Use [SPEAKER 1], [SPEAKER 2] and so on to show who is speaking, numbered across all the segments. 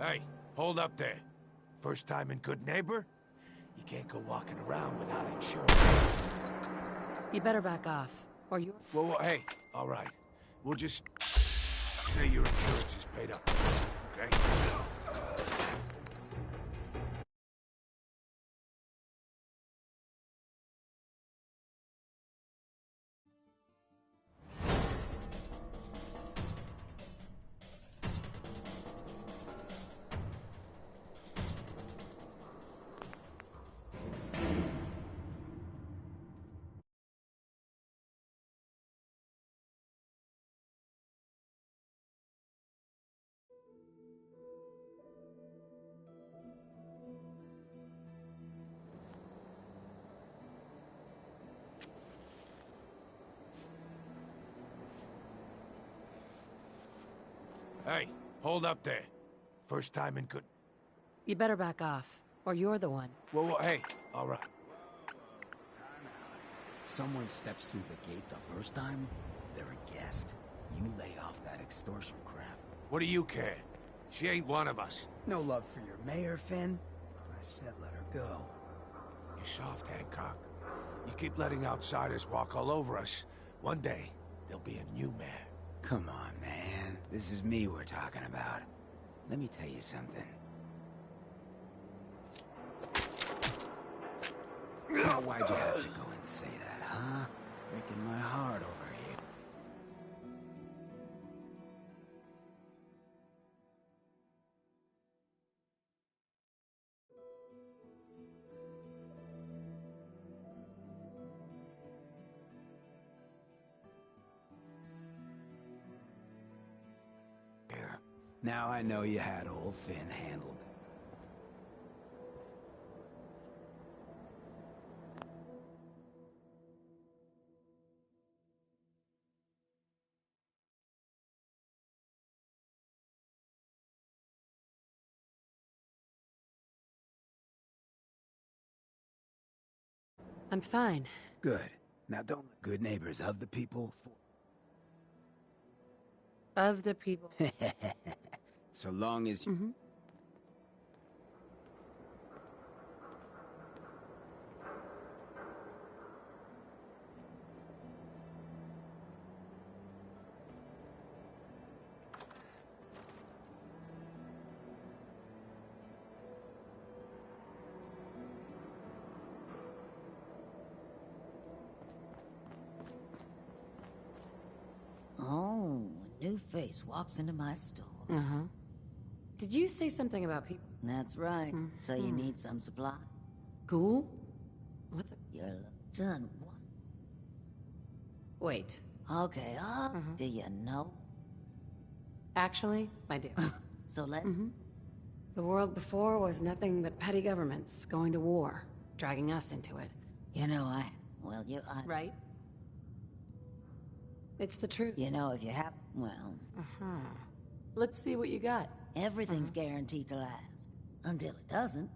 [SPEAKER 1] Hey, hold up there. First time in Good Neighbor? You can't go walking around without insurance.
[SPEAKER 2] You better back off, or you're...
[SPEAKER 1] Well, hey, all right. We'll just say your insurance is paid up, okay? Hey, hold up there. First time in Good...
[SPEAKER 2] You better back off, or you're the one.
[SPEAKER 1] Well, hey, all right.
[SPEAKER 3] Someone steps through the gate the first time, they're a guest. You lay off that extortion crap.
[SPEAKER 1] What do you care? She ain't one of us.
[SPEAKER 3] No love for your mayor, Finn? I said let her go.
[SPEAKER 1] You're soft, Hancock. You keep letting outsiders walk all over us. One day, there'll be a new mayor.
[SPEAKER 3] Come on, man. This is me we're talking about. Let me tell you something. Now, why'd you have to go and say that, huh? Breaking my heart over here. Yeah. Now I know you had old Finn handled.
[SPEAKER 2] I'm fine.
[SPEAKER 3] Good. Now don't let good neighbors of the people...
[SPEAKER 2] Of the people.
[SPEAKER 3] So long as...
[SPEAKER 4] Oh, a new face walks into my store.
[SPEAKER 2] Uh-huh. Did you say something about people?
[SPEAKER 4] That's right. So you need some supply?
[SPEAKER 2] Cool? What's it?
[SPEAKER 4] You're done. What?
[SPEAKER 2] Wait.
[SPEAKER 4] Okay, do you know?
[SPEAKER 2] Actually, I do.
[SPEAKER 4] So let's...
[SPEAKER 2] The world before was nothing but petty governments going to war, dragging us into it.
[SPEAKER 4] You know,
[SPEAKER 2] Right? It's the truth.
[SPEAKER 4] You know, if you have... Well,
[SPEAKER 2] Let's see what you got.
[SPEAKER 4] everything's guaranteed to last. Until it doesn't.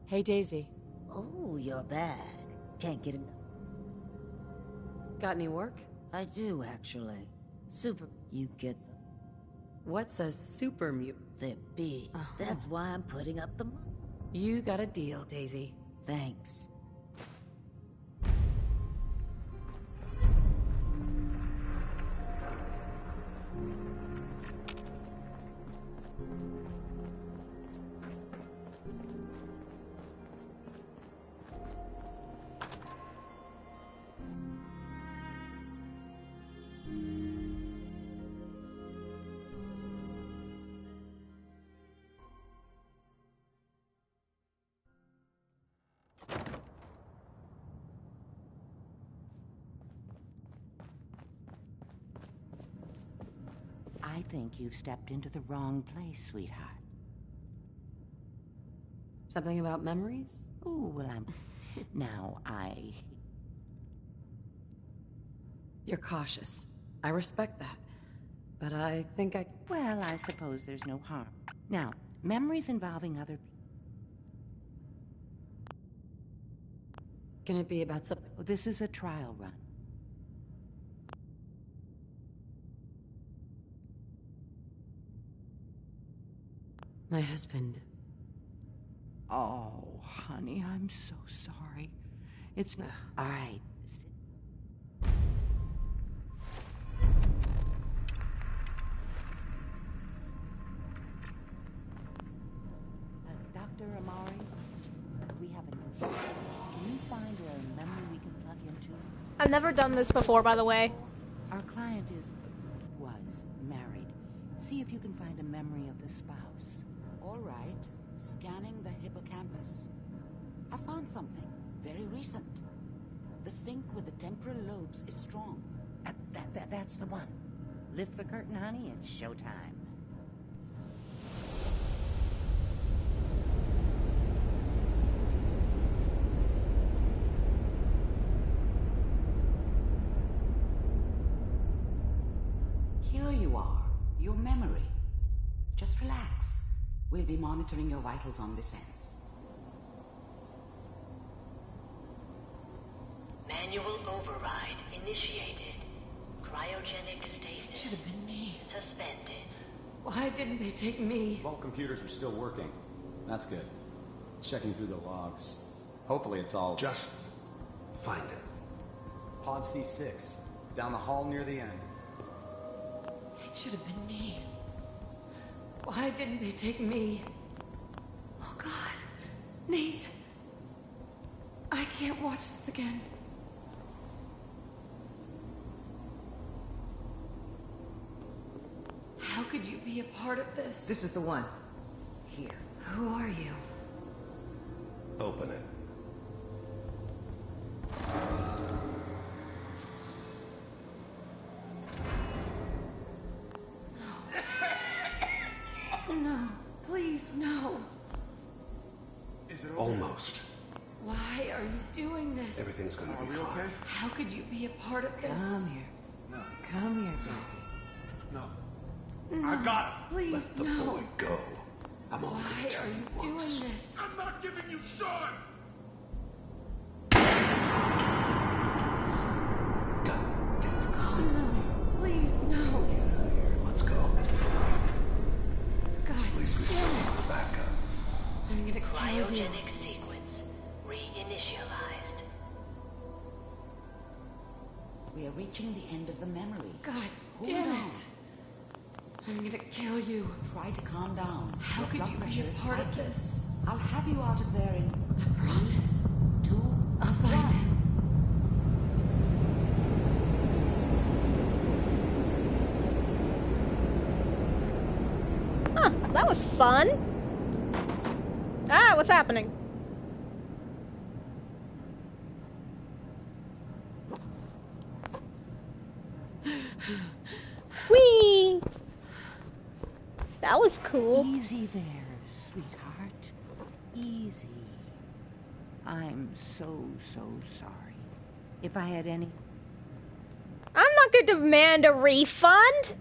[SPEAKER 2] Hey, Daisy.
[SPEAKER 4] Oh, your bag. Can't get him...
[SPEAKER 2] Got any work?
[SPEAKER 4] I do, actually. Super... You get them.
[SPEAKER 2] What's a super mutant?
[SPEAKER 4] They're big. That's why I'm putting up the money.
[SPEAKER 2] You got a deal, Daisy.
[SPEAKER 4] Thanks. I think you've stepped into the wrong place, sweetheart.
[SPEAKER 2] Something about memories?
[SPEAKER 4] Oh, well, Now,
[SPEAKER 2] You're cautious. I respect that. But I think I...
[SPEAKER 4] Well, I suppose there's no harm. Now, memories involving other people.
[SPEAKER 2] Can it be about something?
[SPEAKER 4] Well, this is a trial run.
[SPEAKER 2] My husband.
[SPEAKER 4] Oh, honey, I'm so sorry. It's not... All right. Dr. Amari, we have a new... Can you find a memory we can plug into?
[SPEAKER 5] I've never done this before, by the way.
[SPEAKER 4] Our client was married. See if you can find a memory of the spouse.
[SPEAKER 6] All right. Scanning the hippocampus. I found something very recent. The sync with the temporal lobes is strong.
[SPEAKER 4] That's the one. Lift the curtain, honey. It's showtime.
[SPEAKER 6] Here you are. Your memory. Just relax. We'll be monitoring your vitals on this end.
[SPEAKER 7] Manual override initiated. Cryogenic stasis.
[SPEAKER 2] It should have been me.
[SPEAKER 7] Suspended.
[SPEAKER 2] Why didn't they take me?
[SPEAKER 8] Vault computers are still working. That's good. Checking through the logs. Hopefully it's all...
[SPEAKER 1] Just find it.
[SPEAKER 8] Pod C6. Down the hall near the end.
[SPEAKER 2] It should have been me. Why didn't they take me? Oh, God. Nate. I can't watch this again. How could you be a part of this?
[SPEAKER 9] This is the one. Here.
[SPEAKER 2] Who are you?
[SPEAKER 1] Open it.
[SPEAKER 2] No. Please, no.
[SPEAKER 1] Almost.
[SPEAKER 2] Why are you doing this?
[SPEAKER 1] Everything's gonna be fine.
[SPEAKER 2] How could you be a part of this?
[SPEAKER 4] Come here.
[SPEAKER 1] No.
[SPEAKER 4] Come here, Daddy.
[SPEAKER 1] No.
[SPEAKER 2] No,
[SPEAKER 1] I got it.
[SPEAKER 2] Please,
[SPEAKER 1] Let the
[SPEAKER 2] no.
[SPEAKER 1] boy go. I'm only
[SPEAKER 2] Why
[SPEAKER 1] gonna tell
[SPEAKER 2] are
[SPEAKER 1] you
[SPEAKER 2] you doing
[SPEAKER 1] once.
[SPEAKER 2] this?
[SPEAKER 1] I'm not giving you Sean! God damn it.
[SPEAKER 2] Oh, no. Please, no.
[SPEAKER 1] Get out of here. Let's go.
[SPEAKER 2] God
[SPEAKER 1] At least we still
[SPEAKER 2] damn
[SPEAKER 1] have
[SPEAKER 2] it.
[SPEAKER 1] the backup.
[SPEAKER 2] I'm gonna kill you.
[SPEAKER 7] Cryogenic sequence reinitialized.
[SPEAKER 6] We are reaching the end of the memory.
[SPEAKER 2] God
[SPEAKER 6] Hold
[SPEAKER 2] damn
[SPEAKER 6] on.
[SPEAKER 2] it. I'm gonna kill you.
[SPEAKER 6] Try to calm down.
[SPEAKER 2] How
[SPEAKER 6] Your
[SPEAKER 2] could
[SPEAKER 6] blood
[SPEAKER 2] you be
[SPEAKER 6] pressure
[SPEAKER 2] a
[SPEAKER 6] is
[SPEAKER 2] part of
[SPEAKER 6] spiking.
[SPEAKER 2] this?
[SPEAKER 6] I'll have you out of there in
[SPEAKER 2] I promise.
[SPEAKER 6] 2,
[SPEAKER 2] I'll find it.
[SPEAKER 5] Huh, that was fun. Ah, what's happening? Whee! That was cool.
[SPEAKER 4] Easy there, sweetheart. Easy. I'm so sorry. If I had any...
[SPEAKER 5] I'm not gonna demand a refund.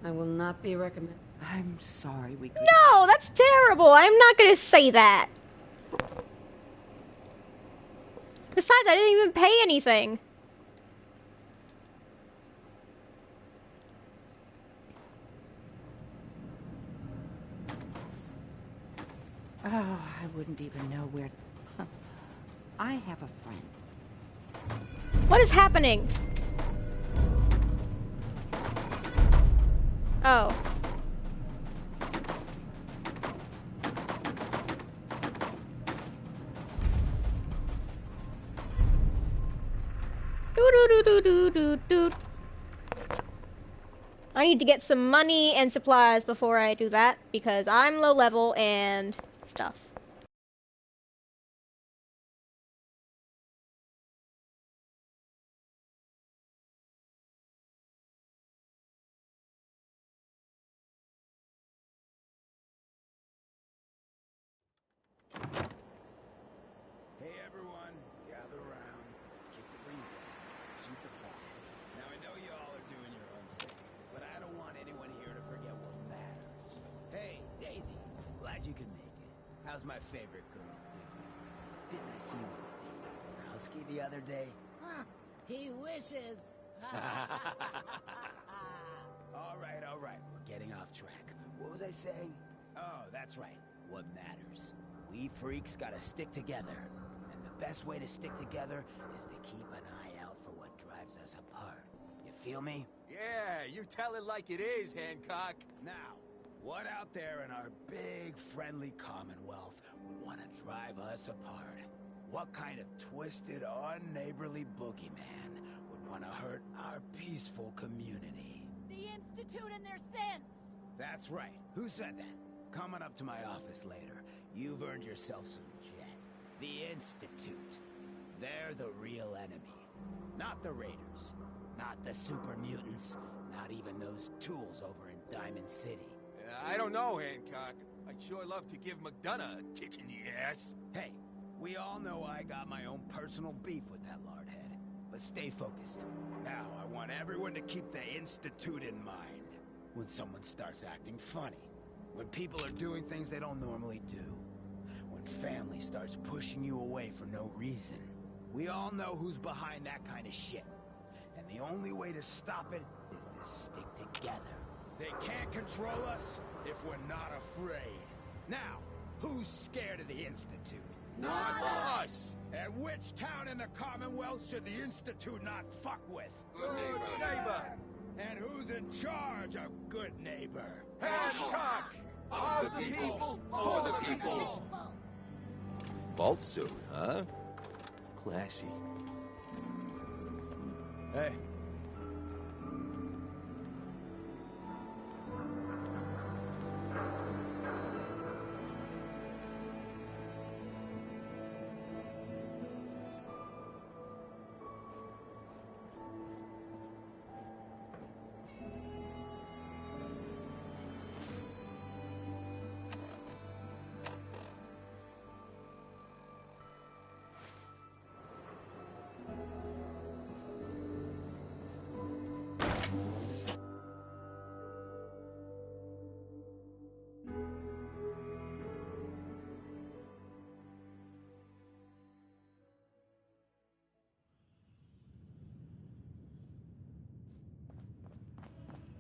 [SPEAKER 2] I will not be recommended.
[SPEAKER 4] I'm sorry we could...
[SPEAKER 5] No, that's terrible. I'm not gonna say that. Besides, I didn't even pay anything.
[SPEAKER 4] Oh, I wouldn't even know where... I have a friend.
[SPEAKER 5] What is happening? Oh. Do. I need to get some money and supplies before I do that, because I'm low level and stuff.
[SPEAKER 3] Hey everyone, gather around. Let's kick the ring down. Shoot the fire. Now I know you all are doing your own thing, but I don't want anyone here to forget what matters. Hey, Daisy, glad you could make it. How's my favorite girl doing? Didn't I see you on Rowski the other day?
[SPEAKER 6] He wishes.
[SPEAKER 3] All right, we're getting off track. What was I saying? Oh, that's right. What matters. We freaks gotta stick together. And the best way to stick together is to keep an eye out for what drives us apart. You feel me?
[SPEAKER 1] Yeah, you tell it like it is, Hancock.
[SPEAKER 3] Now, what out there in our big, friendly Commonwealth would want to drive us apart? What kind of twisted, unneighborly boogeyman would want to hurt our peaceful community?
[SPEAKER 6] The Institute and their sins!
[SPEAKER 3] That's right. Who said that? Coming up to my office later, you've earned yourself some jet. The Institute. They're the real enemy. Not the Raiders. Not the super mutants. Not even those tools over in Diamond City.
[SPEAKER 1] I don't know, Hancock. I'd sure love to give McDonough a kick in the ass.
[SPEAKER 3] Hey, we all know I got my own personal beef with that lardhead. But stay focused. Now, I want everyone to keep the Institute in mind. When someone starts acting funny. When people are doing things they don't normally do. When family starts pushing you away for no reason. We all know who's behind that kind of shit. And the only way to stop it is to stick together. They can't control us if we're not afraid. Now, who's scared of the Institute?
[SPEAKER 1] Not us!
[SPEAKER 3] And which town in the Commonwealth should the Institute not fuck with?
[SPEAKER 1] Good neighbor!
[SPEAKER 3] And who's in charge of good neighbor?
[SPEAKER 1] Hancock! Of the people, for the people! Vault suit, huh? Classy.
[SPEAKER 3] Hey.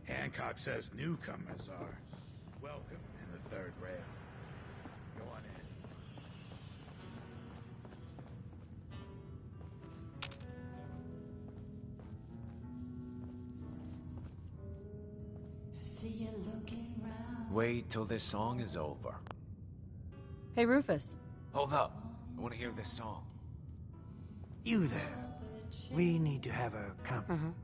[SPEAKER 10] Hancock says newcomers are welcome in the third rail. Go on in.
[SPEAKER 11] Wait till this song is over.
[SPEAKER 12] Hey, Rufus.
[SPEAKER 11] Hold up. I want to hear this song.
[SPEAKER 13] You there. We need to have a conversation.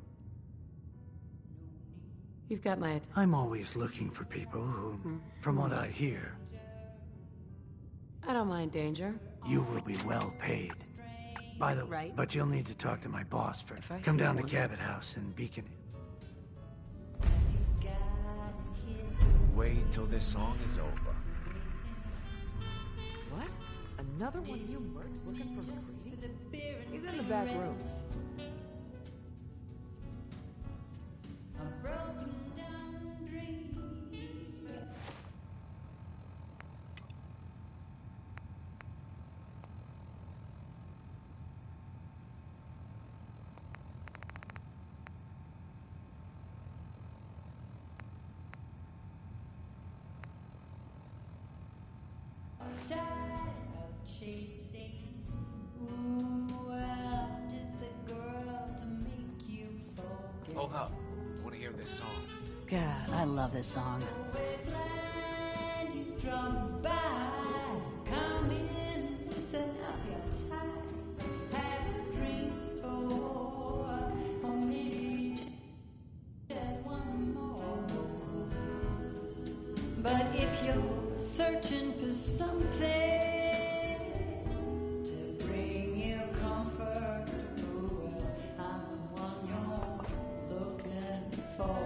[SPEAKER 12] You've got my attention.
[SPEAKER 13] I'm always looking for people who, from what I hear,
[SPEAKER 12] I don't mind danger.
[SPEAKER 13] you will be well paid. By the way, but you'll need to talk to my boss first. Come down to Cabot House in Beacon.
[SPEAKER 11] Wait till this song is over.
[SPEAKER 14] What? Another one of you mercs looking for McCready? He's in the back room.
[SPEAKER 15] Tired of chasing
[SPEAKER 11] Hold up. I want to hear this song.
[SPEAKER 4] God, I love this song.
[SPEAKER 15] But if you're searching for something to bring you comfort, oh well, I'm the one you're looking for.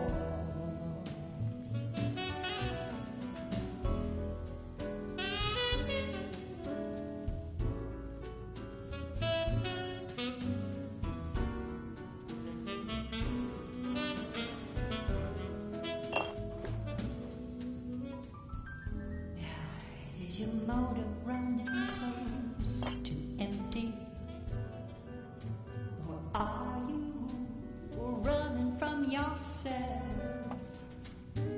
[SPEAKER 15] Is your motor running close to empty? Or are you running from yourself?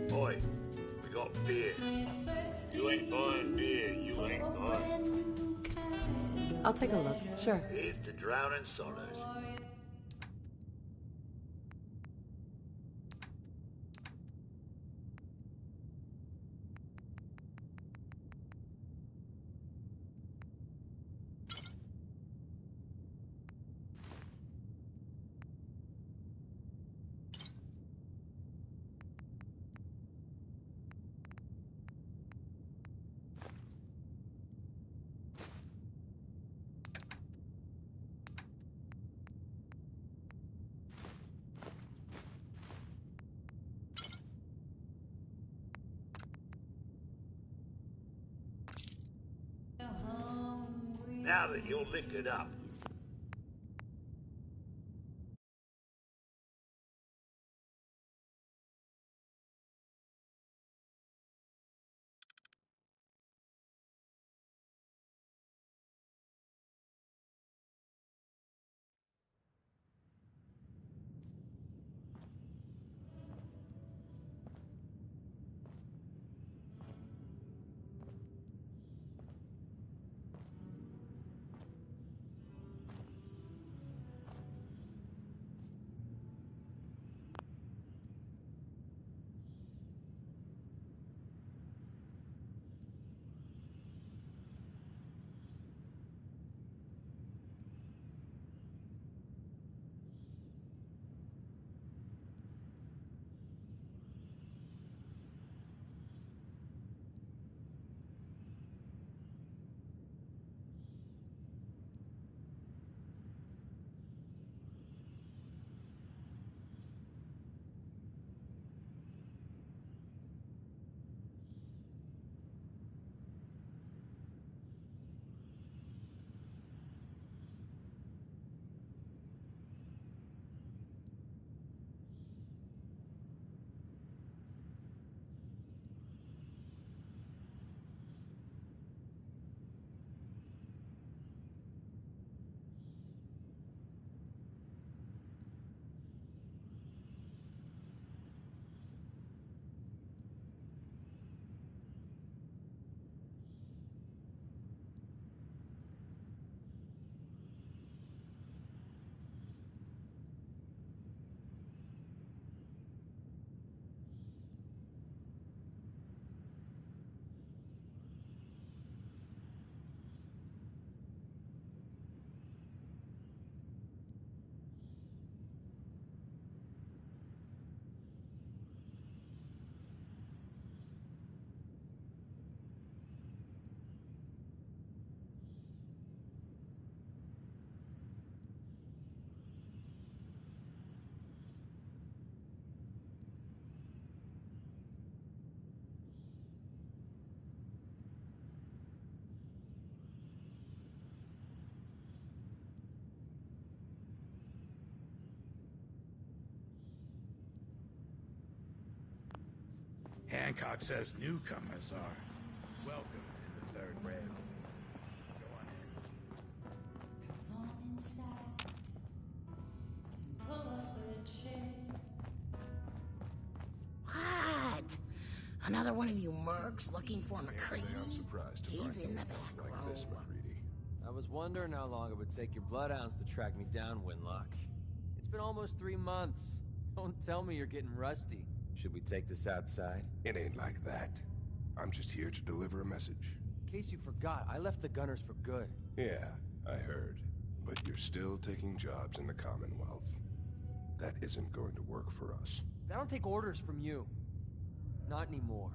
[SPEAKER 10] Boy, we got beer. You ain't buying beer, you ain't buying.
[SPEAKER 12] I'll take a look, sure.
[SPEAKER 10] Here's to drowning sorrows. Now that you're liquored up, Hancock says newcomers are welcome in the third rail. Go on in.
[SPEAKER 15] Come on inside and pull up a chair.
[SPEAKER 6] What? Another one of you mercs looking for McCready?
[SPEAKER 16] I'm surprised to
[SPEAKER 6] He's
[SPEAKER 16] find
[SPEAKER 6] in the
[SPEAKER 16] someone
[SPEAKER 6] back
[SPEAKER 16] like
[SPEAKER 6] row.
[SPEAKER 16] this, McCready. I was wondering how long it would take your bloodhounds to track me down, Winlock. It's been almost 3 months. Don't tell me you're getting rusty. Should we take this outside?
[SPEAKER 17] It ain't like that. I'm just here to deliver a message.
[SPEAKER 16] In case you forgot, I left the Gunners for good.
[SPEAKER 17] Yeah, I heard. But you're still taking jobs in the Commonwealth. That isn't going to work for us.
[SPEAKER 16] I don't take orders from you. Not anymore.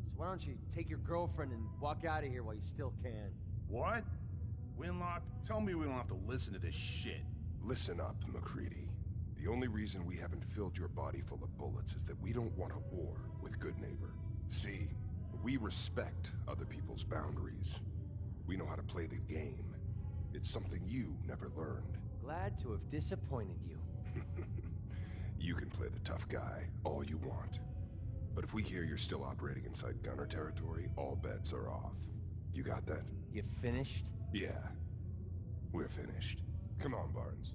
[SPEAKER 16] So why don't you take your girlfriend and walk out of here while you still can?
[SPEAKER 10] What? Winlock, tell me we don't have to listen to this shit.
[SPEAKER 17] Listen up, MacReady. The only reason we haven't filled your body full of bullets is that we don't want a war with Goodneighbor. See, we respect other people's boundaries. We know how to play the game. It's something you never learned.
[SPEAKER 16] Glad to have disappointed you.
[SPEAKER 17] You can play the tough guy all you want. But if we hear you're still operating inside Gunner territory, all bets are off. You got that?
[SPEAKER 16] You finished?
[SPEAKER 17] Yeah. We're finished. Come on, Barnes.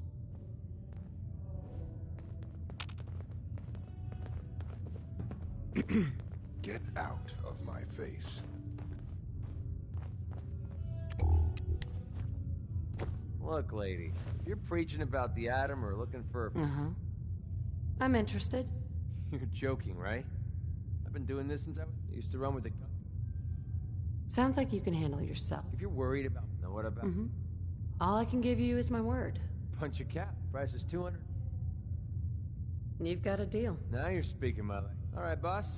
[SPEAKER 17] Get out of my face.
[SPEAKER 16] Look, lady, if you're preaching about the atom or looking for...
[SPEAKER 12] I'm interested.
[SPEAKER 16] You're joking, right? I've been doing this since I used to run with the gun.
[SPEAKER 12] Sounds like you can handle yourself.
[SPEAKER 16] If you're worried about... Now what about...
[SPEAKER 12] All I can give you is my word.
[SPEAKER 16] Punch a cap. Price is 200.
[SPEAKER 12] You've got a deal.
[SPEAKER 16] Now you're speaking my language. All right, boss.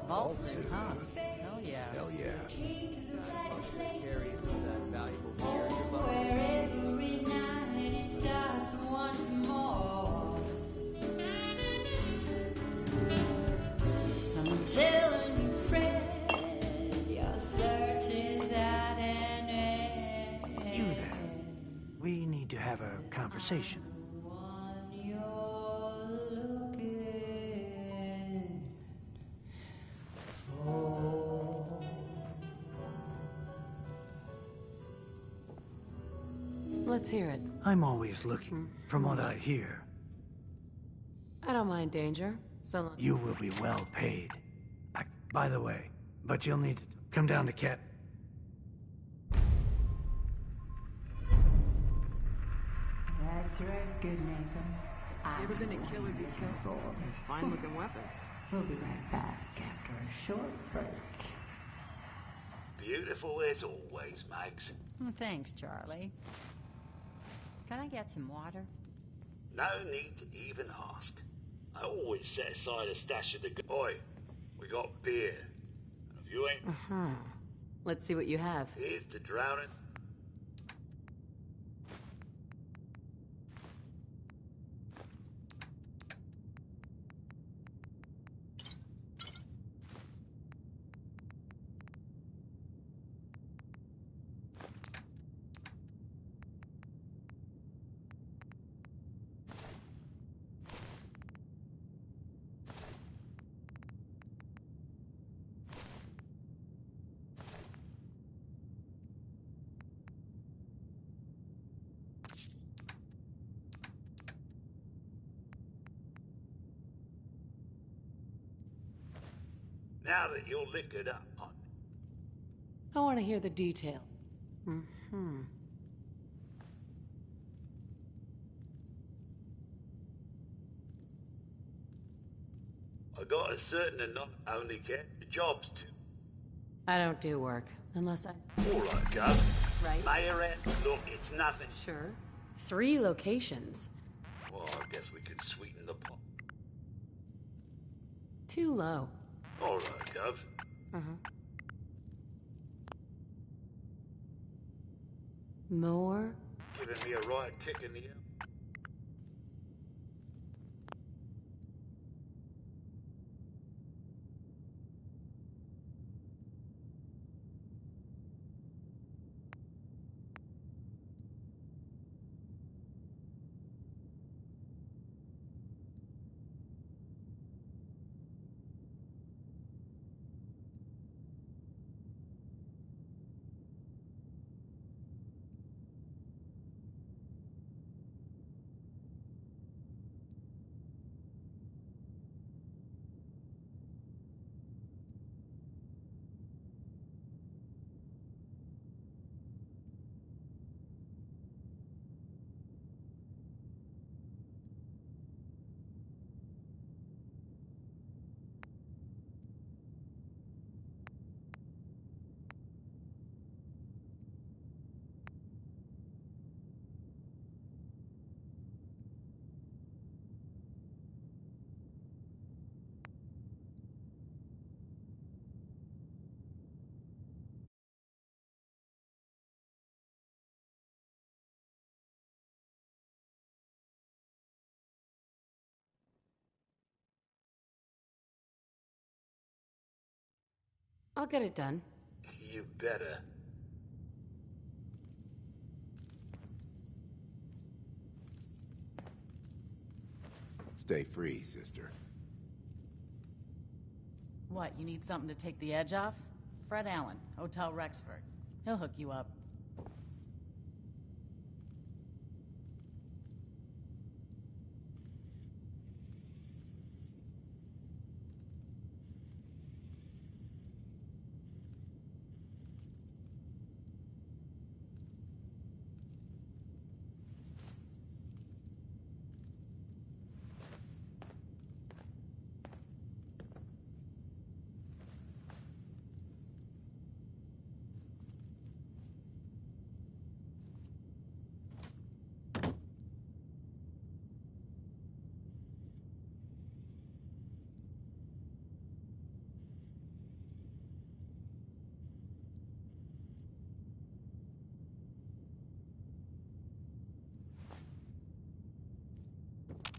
[SPEAKER 6] Vaulting, huh? Hell yeah.
[SPEAKER 17] Hell yeah.
[SPEAKER 15] Every night it starts once more. I'm telling you, Fred, your search is at an end.
[SPEAKER 13] You there. We need to have a conversation.
[SPEAKER 12] Let's hear it.
[SPEAKER 13] I'm always looking, from what I hear.
[SPEAKER 12] I don't mind danger, so long.
[SPEAKER 13] You will be well paid. By the way, but you'll need to come down to Cat.
[SPEAKER 15] That's right, Goodneighbor.
[SPEAKER 14] You ever been to Killer Be Careful? Fine looking weapons.
[SPEAKER 15] We'll be right back after a short break.
[SPEAKER 10] Beautiful as always, Mags.
[SPEAKER 6] Thanks, Charlie. Can I get some water?
[SPEAKER 10] No need to even ask. I always set aside a stash of the... Oi, we got beer. And if you ain't...
[SPEAKER 12] Let's see what you have.
[SPEAKER 10] Here's to drowning. Now that you're liquored up on...
[SPEAKER 12] I want to hear the details.
[SPEAKER 10] I got a certain and not only get jobs to.
[SPEAKER 12] I don't do work, unless I...
[SPEAKER 10] All right, Gov.
[SPEAKER 12] Right.
[SPEAKER 10] Mayorette, look, it's nothing.
[SPEAKER 12] Sure. 3 locations.
[SPEAKER 10] Well, I guess we could sweeten the pot.
[SPEAKER 12] Too low.
[SPEAKER 10] All right, Gov.
[SPEAKER 12] More?
[SPEAKER 10] Giving me a right kick in the...
[SPEAKER 12] I'll get it done.
[SPEAKER 10] You better.
[SPEAKER 11] Stay free, sister.
[SPEAKER 18] What, you need something to take the edge off? Fred Allen, Hotel Rexford. He'll hook you up.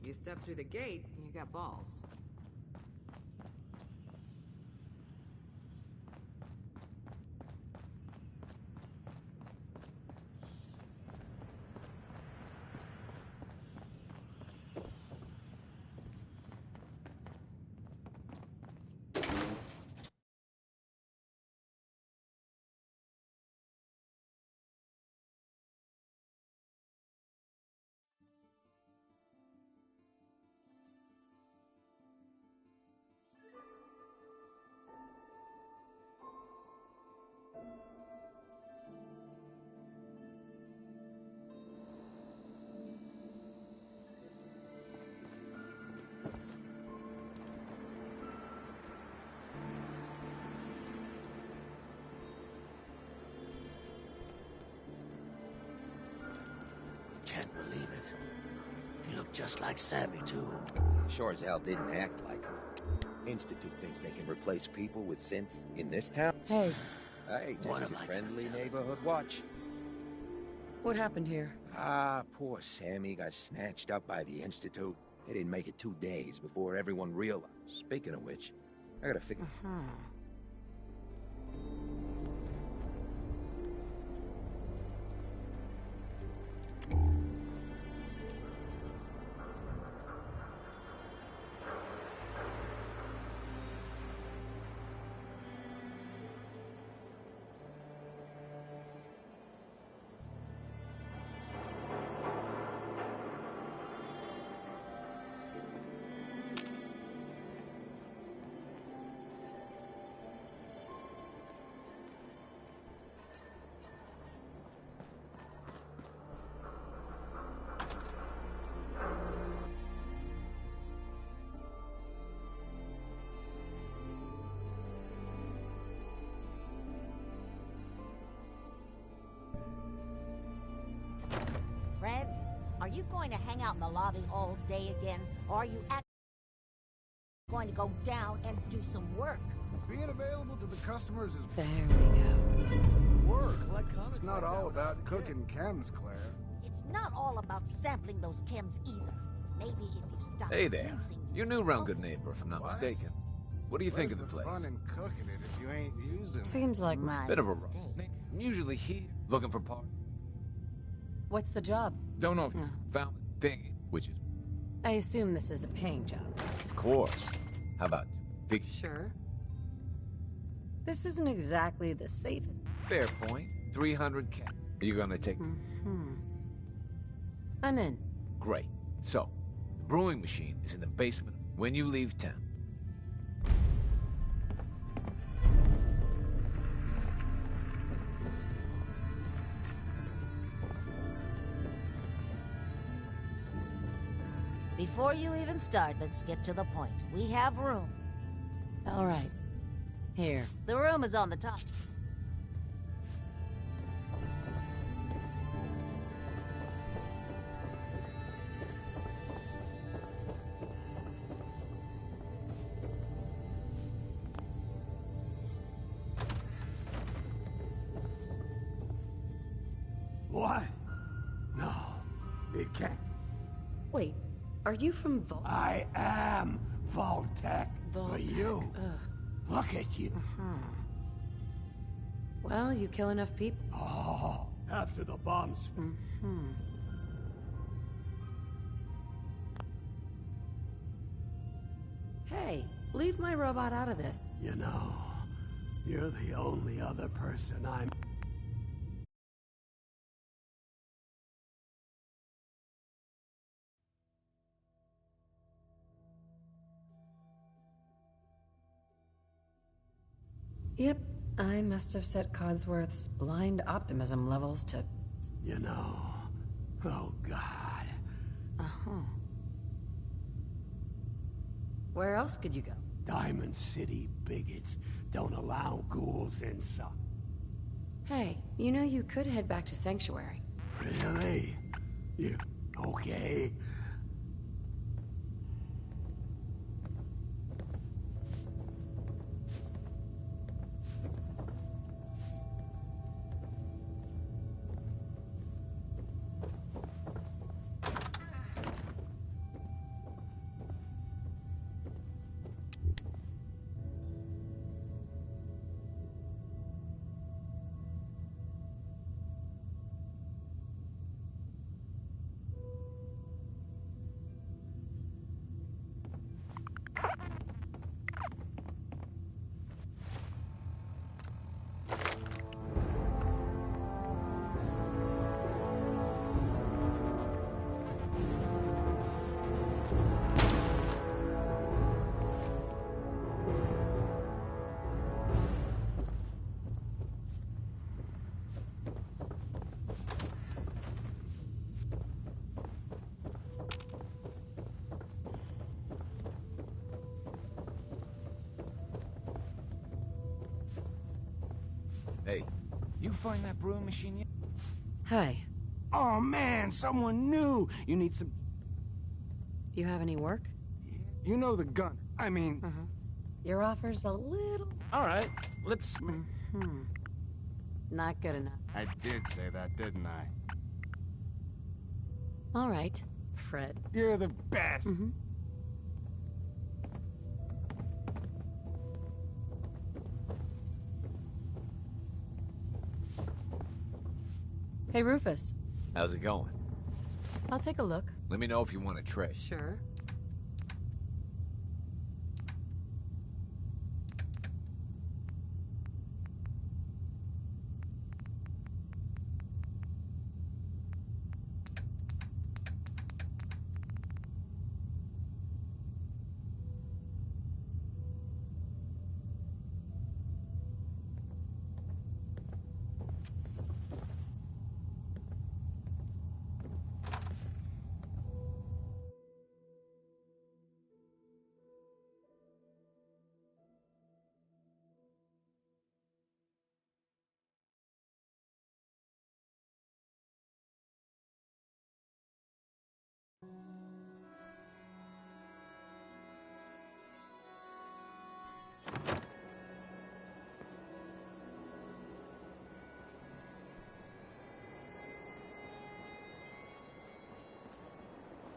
[SPEAKER 14] You step through the gate, and you got balls.
[SPEAKER 1] Can't believe it. He looked just like Sammy, too.
[SPEAKER 11] Sure as hell didn't act like him. Institute thinks they can replace people with synths in this town?
[SPEAKER 12] Hey.
[SPEAKER 11] Hey, just your friendly neighborhood watch.
[SPEAKER 12] What happened here?
[SPEAKER 11] Ah, poor Sammy got snatched up by the Institute. They didn't make it 2 days before everyone realized. Speaking of which, I gotta figure...
[SPEAKER 19] Fred, are you going to hang out in the lobby all day again, or are you going to go down and do some work?
[SPEAKER 20] Being available to the customers is...
[SPEAKER 12] There we go.
[SPEAKER 20] Work. It's not all about cooking chems, Claire.
[SPEAKER 19] It's not all about sampling those chems either. Maybe if you stop
[SPEAKER 16] Hey there.
[SPEAKER 19] using
[SPEAKER 16] You're new around Good Neighbor, if I'm not mistaken. What do you think of the place?
[SPEAKER 20] Fun in cooking it if you ain't using it.
[SPEAKER 12] Seems like my
[SPEAKER 16] Bit of a
[SPEAKER 12] mistake.
[SPEAKER 16] I'm usually here, looking for parts.
[SPEAKER 12] What's the job?
[SPEAKER 16] Don't know if you found the thing, which is...
[SPEAKER 12] I assume this is a paying job.
[SPEAKER 16] Of course. How about...
[SPEAKER 12] Sure. This isn't exactly the safest.
[SPEAKER 16] Fair point. 300K. Are you gonna take...
[SPEAKER 12] I'm in.
[SPEAKER 16] Great. So, the brewing machine is in the basement when you leave town.
[SPEAKER 19] Before you even start, let's get to the point. We have room.
[SPEAKER 12] All right. Here.
[SPEAKER 19] The room is on the top.
[SPEAKER 1] What? No, it can't.
[SPEAKER 12] Wait, are you from Vault?
[SPEAKER 1] I am Vault-Tec. But you, look at you.
[SPEAKER 12] Well, you kill enough people.
[SPEAKER 1] Oh, after the bombs.
[SPEAKER 12] Hey, leave my robot out of this.
[SPEAKER 1] You know, you're the only other person I'm...
[SPEAKER 12] Yep, I must have set Codsworth's blind optimism levels to...
[SPEAKER 1] You know... Oh, God.
[SPEAKER 12] Uh-huh. Where else could you go?
[SPEAKER 1] Diamond City bigots don't allow ghouls inside.
[SPEAKER 12] Hey, you know you could head back to Sanctuary.
[SPEAKER 1] Really? You... okay.
[SPEAKER 21] Hey, you find that brewing machine yet?
[SPEAKER 12] Hi.
[SPEAKER 1] Oh man, someone new! You need some...
[SPEAKER 12] You have any work?
[SPEAKER 20] You know the gun. I mean...
[SPEAKER 12] Your offer's a little...
[SPEAKER 20] Alright, let's...
[SPEAKER 12] Not good enough.
[SPEAKER 20] I did say that, didn't I?
[SPEAKER 12] All right, Fred.
[SPEAKER 20] You're the best!
[SPEAKER 12] Hey, Rufus.
[SPEAKER 21] How's it going?
[SPEAKER 12] I'll take a look.
[SPEAKER 21] Let me know if you want to trade.
[SPEAKER 12] Sure.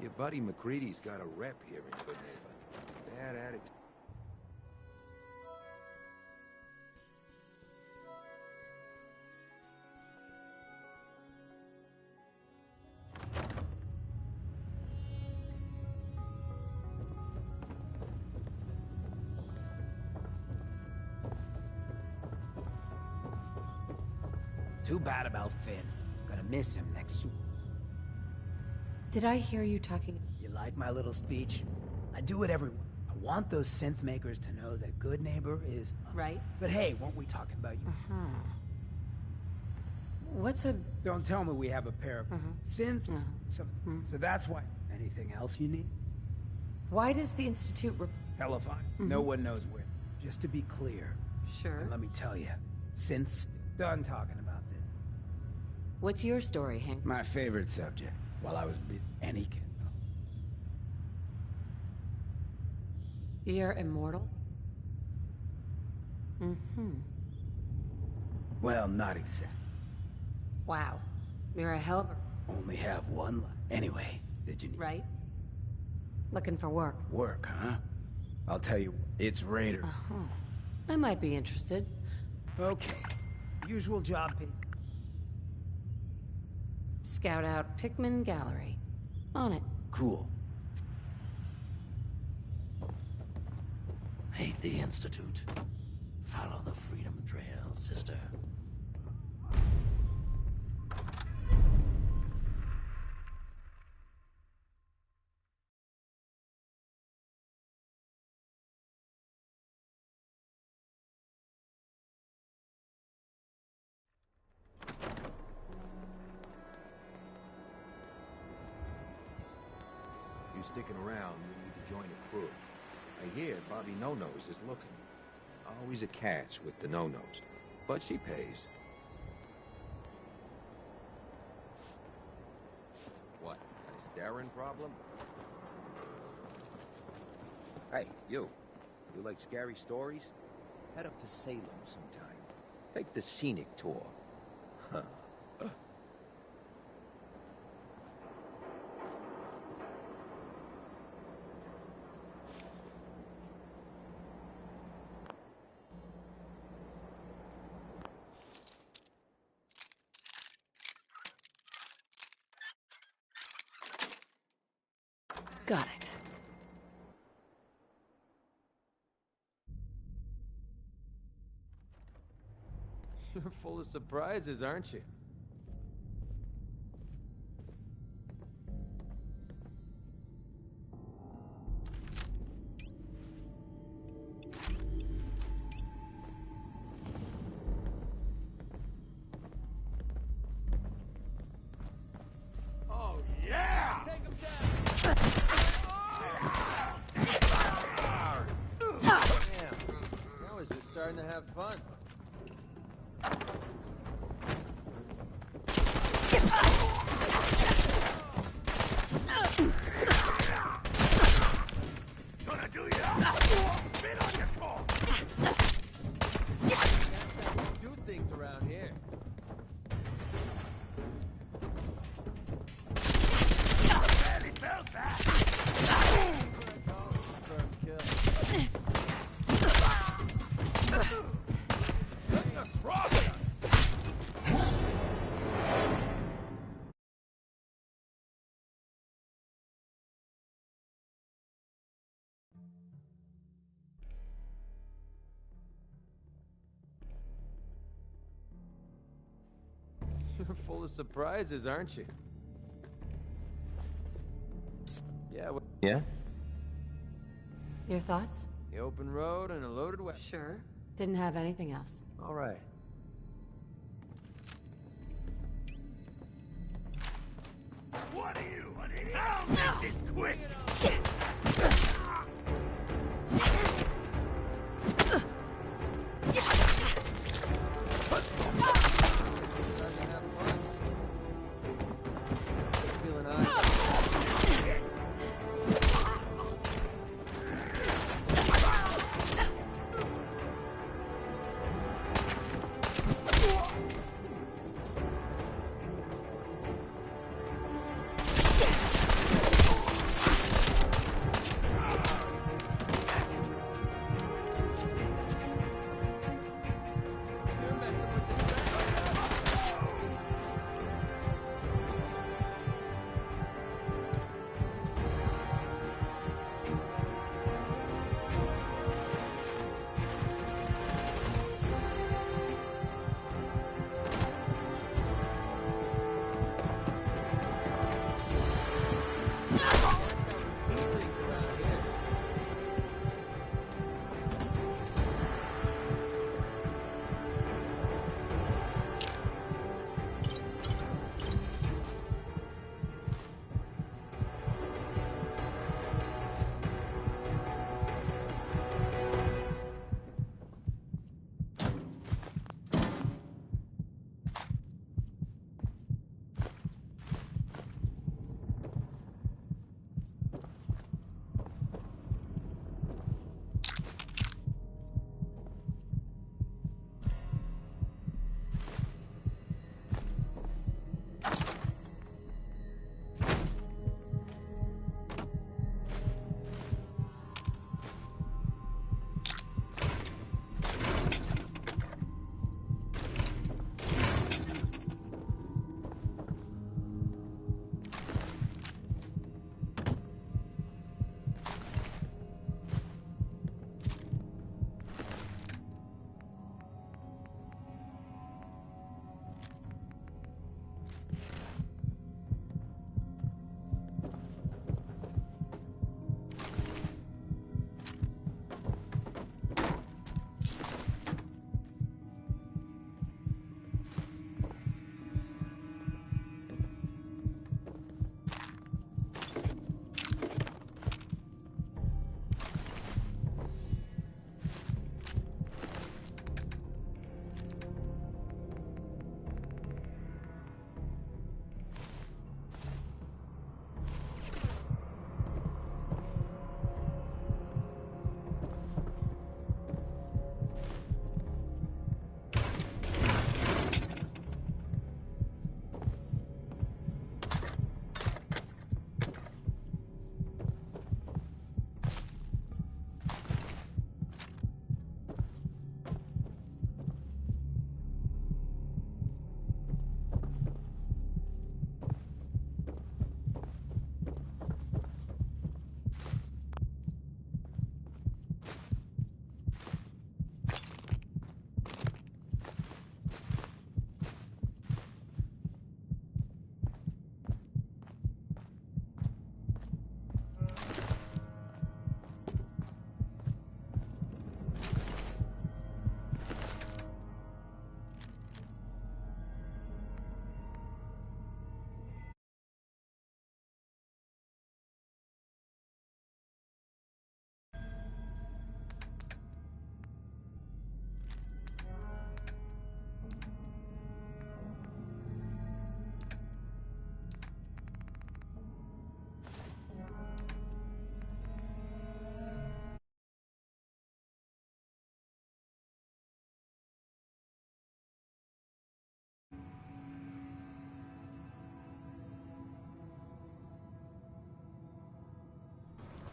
[SPEAKER 11] Your buddy MacReady's got a rep here in Good Neighbor. Bad attitude.
[SPEAKER 3] Too bad about Finn. Gonna miss him next soup.
[SPEAKER 12] Did I hear you talking?
[SPEAKER 3] You like my little speech? I do it everyone. I want those synth makers to know that Good Neighbor is...
[SPEAKER 12] Right.
[SPEAKER 3] But hey, weren't we talking about you?
[SPEAKER 12] What's a...
[SPEAKER 3] Don't tell me we have a pair of synth... So that's why... Anything else you need?
[SPEAKER 12] Why does the Institute...
[SPEAKER 3] Hella fine. No one knows where. Just to be clear.
[SPEAKER 12] Sure.
[SPEAKER 3] And let me tell you, synth's done talking about this.
[SPEAKER 12] What's your story, Hank?
[SPEAKER 3] My favorite subject. While I was busy, any kid.
[SPEAKER 12] You're immortal?
[SPEAKER 3] Well, not exactly.
[SPEAKER 12] Wow. You're a hell of a...
[SPEAKER 3] Only have one life. Anyway, did you need...
[SPEAKER 12] Right? Looking for work.
[SPEAKER 3] Work, huh? I'll tell you, it's Raider.
[SPEAKER 12] I might be interested.
[SPEAKER 3] Okay. Usual job,
[SPEAKER 12] Scout out Pickman Gallery. On it.
[SPEAKER 8] Cool. Hate the Institute. Follow the freedom trail, sister.
[SPEAKER 11] You sticking around, you need to join the crew. I hear Bobby No-Nose is looking. Always a catch with the No-Nose, but she pays. What, got a staring problem? Hey, you. You like scary stories? Head up to Salem sometime. Take the scenic tour. Huh.
[SPEAKER 12] Got it.
[SPEAKER 16] You're full of surprises, aren't you?
[SPEAKER 1] Oh, yeah!
[SPEAKER 16] Take him down! Damn. Now we're just starting to have fun.
[SPEAKER 1] Gonna do ya? Spit on your tongue!
[SPEAKER 16] That's how we do things around here.
[SPEAKER 1] Barely felt that!
[SPEAKER 16] Confirmed kill.
[SPEAKER 1] Cross us!
[SPEAKER 16] You're full of surprises, aren't you? Yeah,
[SPEAKER 21] Yeah?
[SPEAKER 12] Your thoughts?
[SPEAKER 16] the open road and a loaded weapon.
[SPEAKER 12] Sure. Didn't have anything else.
[SPEAKER 16] All right.
[SPEAKER 1] What are you, an idiot? I'll make this quick!
[SPEAKER 16] Feeling hot.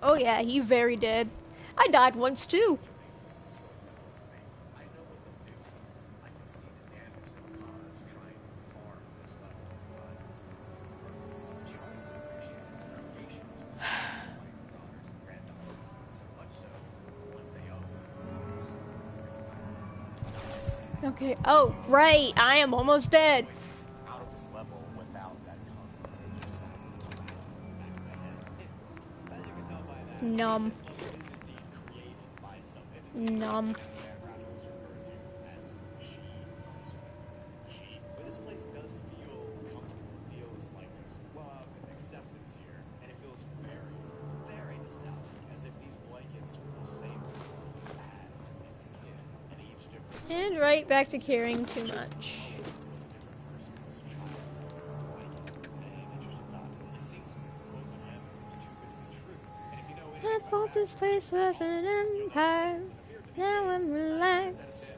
[SPEAKER 5] Oh yeah, he very dead. I died once too. Okay. Oh, right. I am almost dead. Numb. Numb.
[SPEAKER 9] This place does feel comfortable. It feels like there's love and acceptance here, and it feels very, very nostalgic, as if these blankets were the same ones you had as a kid, and each different.
[SPEAKER 5] And right back to caring too much. I thought this place was an empire. Now I'm relaxed.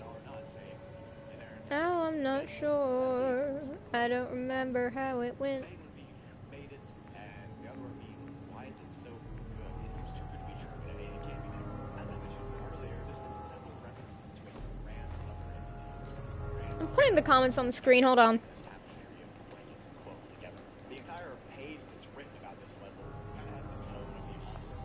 [SPEAKER 5] Now I'm not sure. I don't remember how it went. I'm putting the comments on the screen. Hold on.
[SPEAKER 9] The entire page that's written about this level kind of has the tone of the author.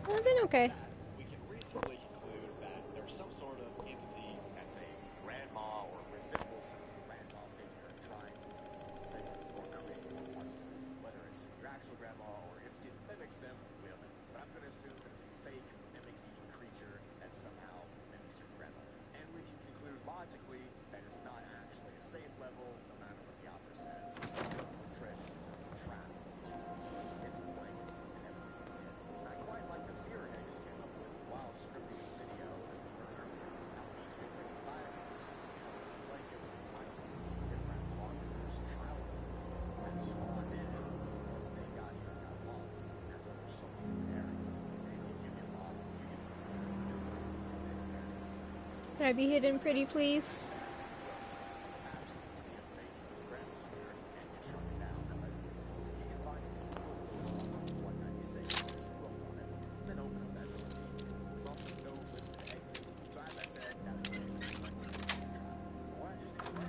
[SPEAKER 5] I've been okay.
[SPEAKER 9] We can reasonably conclude that there's some sort of entity that's a grandma or resembles some grandma figure trying to manipulate or create more parts to it. Whether it's your actual grandma or an entity that mimics them, we don't know. But I'm going to assume it's a fake, mimicky creature that somehow mimics your grandmother. And we can conclude logically that it's not actually a safe level, no matter what the author says. It's some sort of trick or trap to get you into the blankets and every single hit. I quite like the theory I just came up with while scripting this video that we heard earlier. How each different environment, blankets might be different lockers, childhood blankets that spawned in once they got here and got lost. And that's why there's so many different areas. Maybe if you get lost, you get sent to the next area.
[SPEAKER 5] Can I be hidden pretty, please?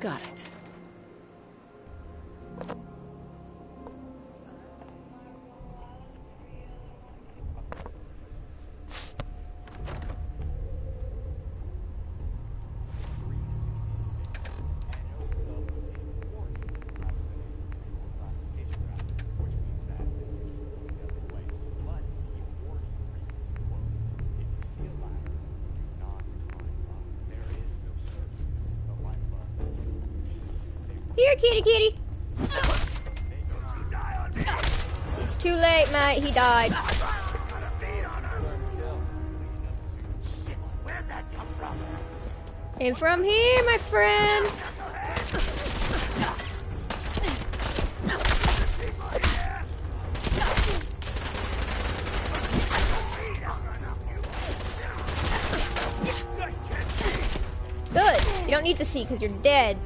[SPEAKER 5] Got it. Here, kitty, kitty. It's too late, mate. He died. And from here, my friend. Good. You don't need to see because you're dead.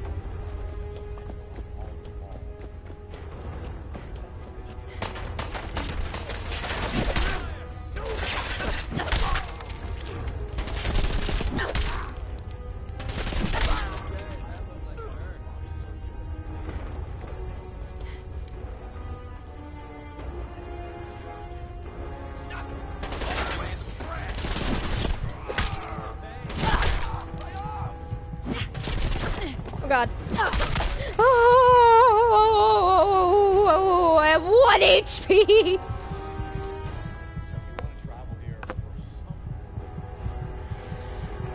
[SPEAKER 5] Oh god. Oh, I have 1 HP.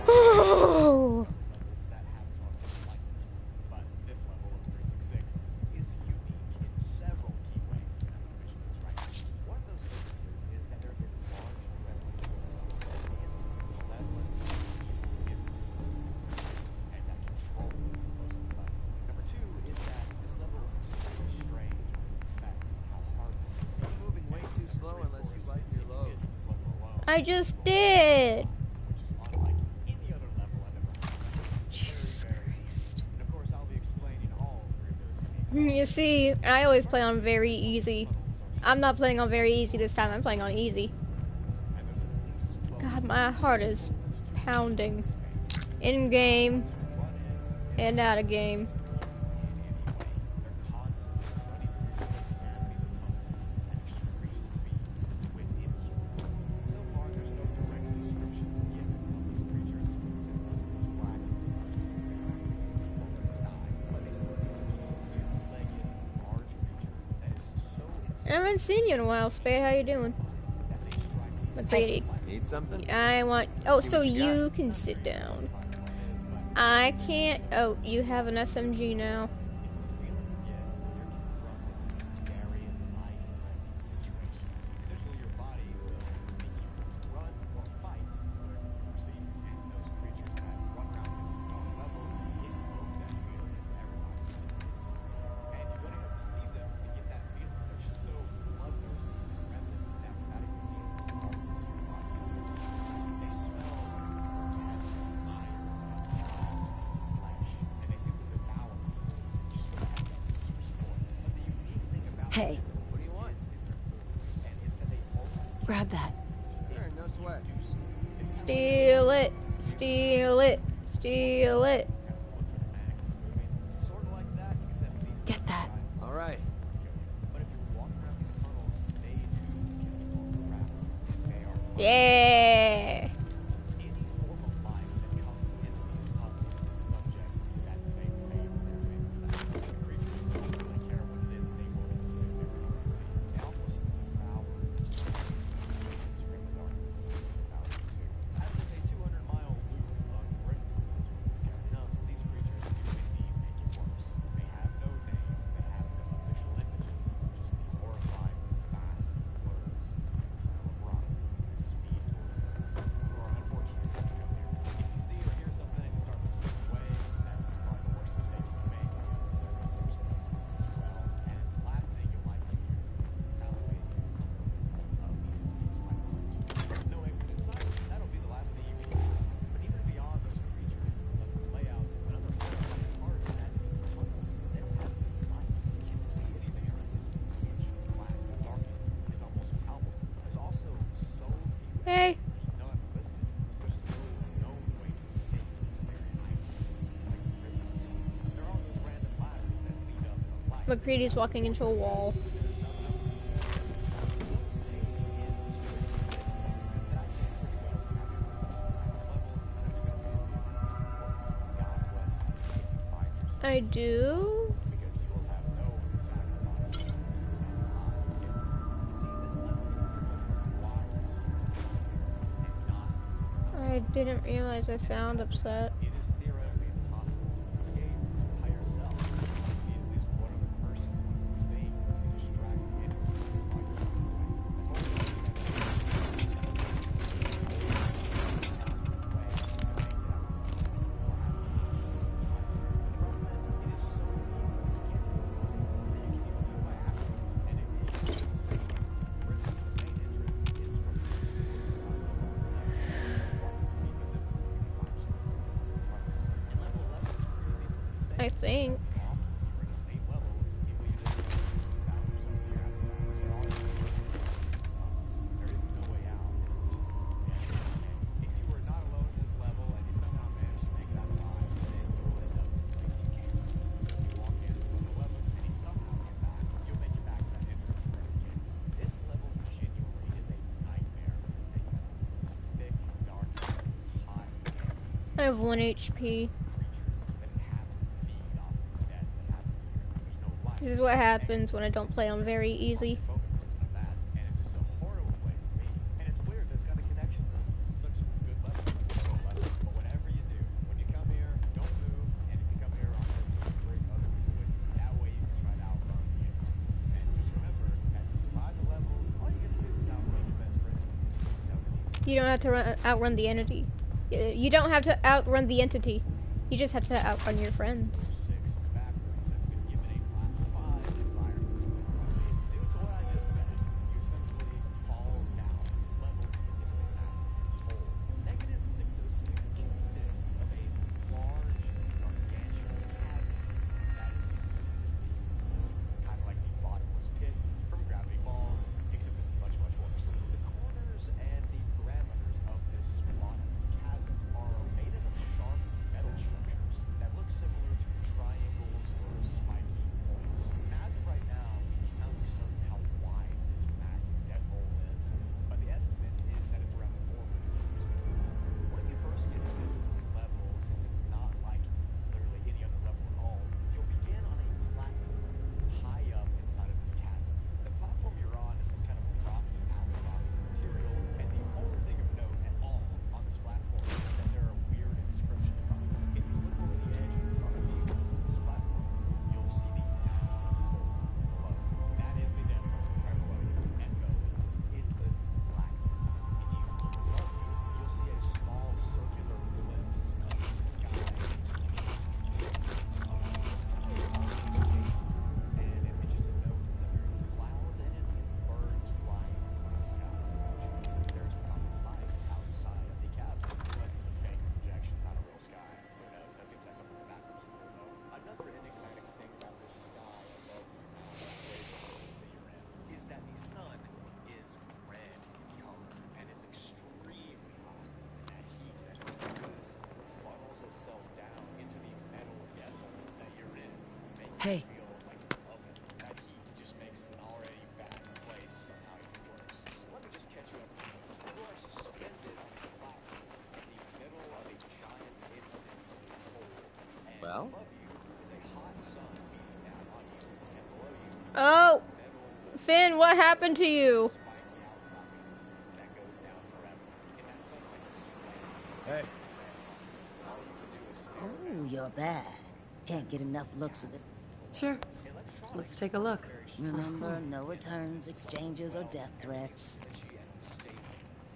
[SPEAKER 5] Oh.
[SPEAKER 9] But this level of 366 is unique in several key ways. One of those differences is that there's a large presence of sentient, malevolent entities and that control most of the level. Number two is that this level is extremely strange with its effects and how hard this is.
[SPEAKER 16] You're moving way too slow unless you like your load.
[SPEAKER 5] I just did. You see, I always play on very easy. I'm not playing on very easy this time. I'm playing on easy. God, my heart is pounding. In game and out of game. I haven't seen you in a while, Spade. How you doing? McCready.
[SPEAKER 16] Need something?
[SPEAKER 5] I want... Oh, so you can sit down. I can't... Oh, you have an SMG now.
[SPEAKER 2] Hey. Grab that.
[SPEAKER 16] Sure, no sweat.
[SPEAKER 5] Steal it. Steal it. Steal it.
[SPEAKER 2] Get that.
[SPEAKER 16] All right.
[SPEAKER 5] Yeah. Hey. McCready's walking into a wall. I do. I didn't realize I sound upset. I think. I have 1 HP. This is what happens when I don't play on very easy. You don't have to outrun the entity. You don't have to outrun the entity. You just have to outrun your friends.
[SPEAKER 12] Hey.
[SPEAKER 9] That heat just makes an already bad place somehow even worse. So let me just catch you up. You are suspended on a platform in the middle of a giant infinite hole. And
[SPEAKER 16] Well?
[SPEAKER 9] above you is a hot sun beating down on you. And below you,
[SPEAKER 5] Oh! Finn, what happened to you?
[SPEAKER 9] that goes down forever. In that sunlight,
[SPEAKER 16] Hey.
[SPEAKER 19] Oh, you're bad. Can't get enough looks of it.
[SPEAKER 12] Sure. Let's take a look.
[SPEAKER 19] Remember, no returns, exchanges, or death threats.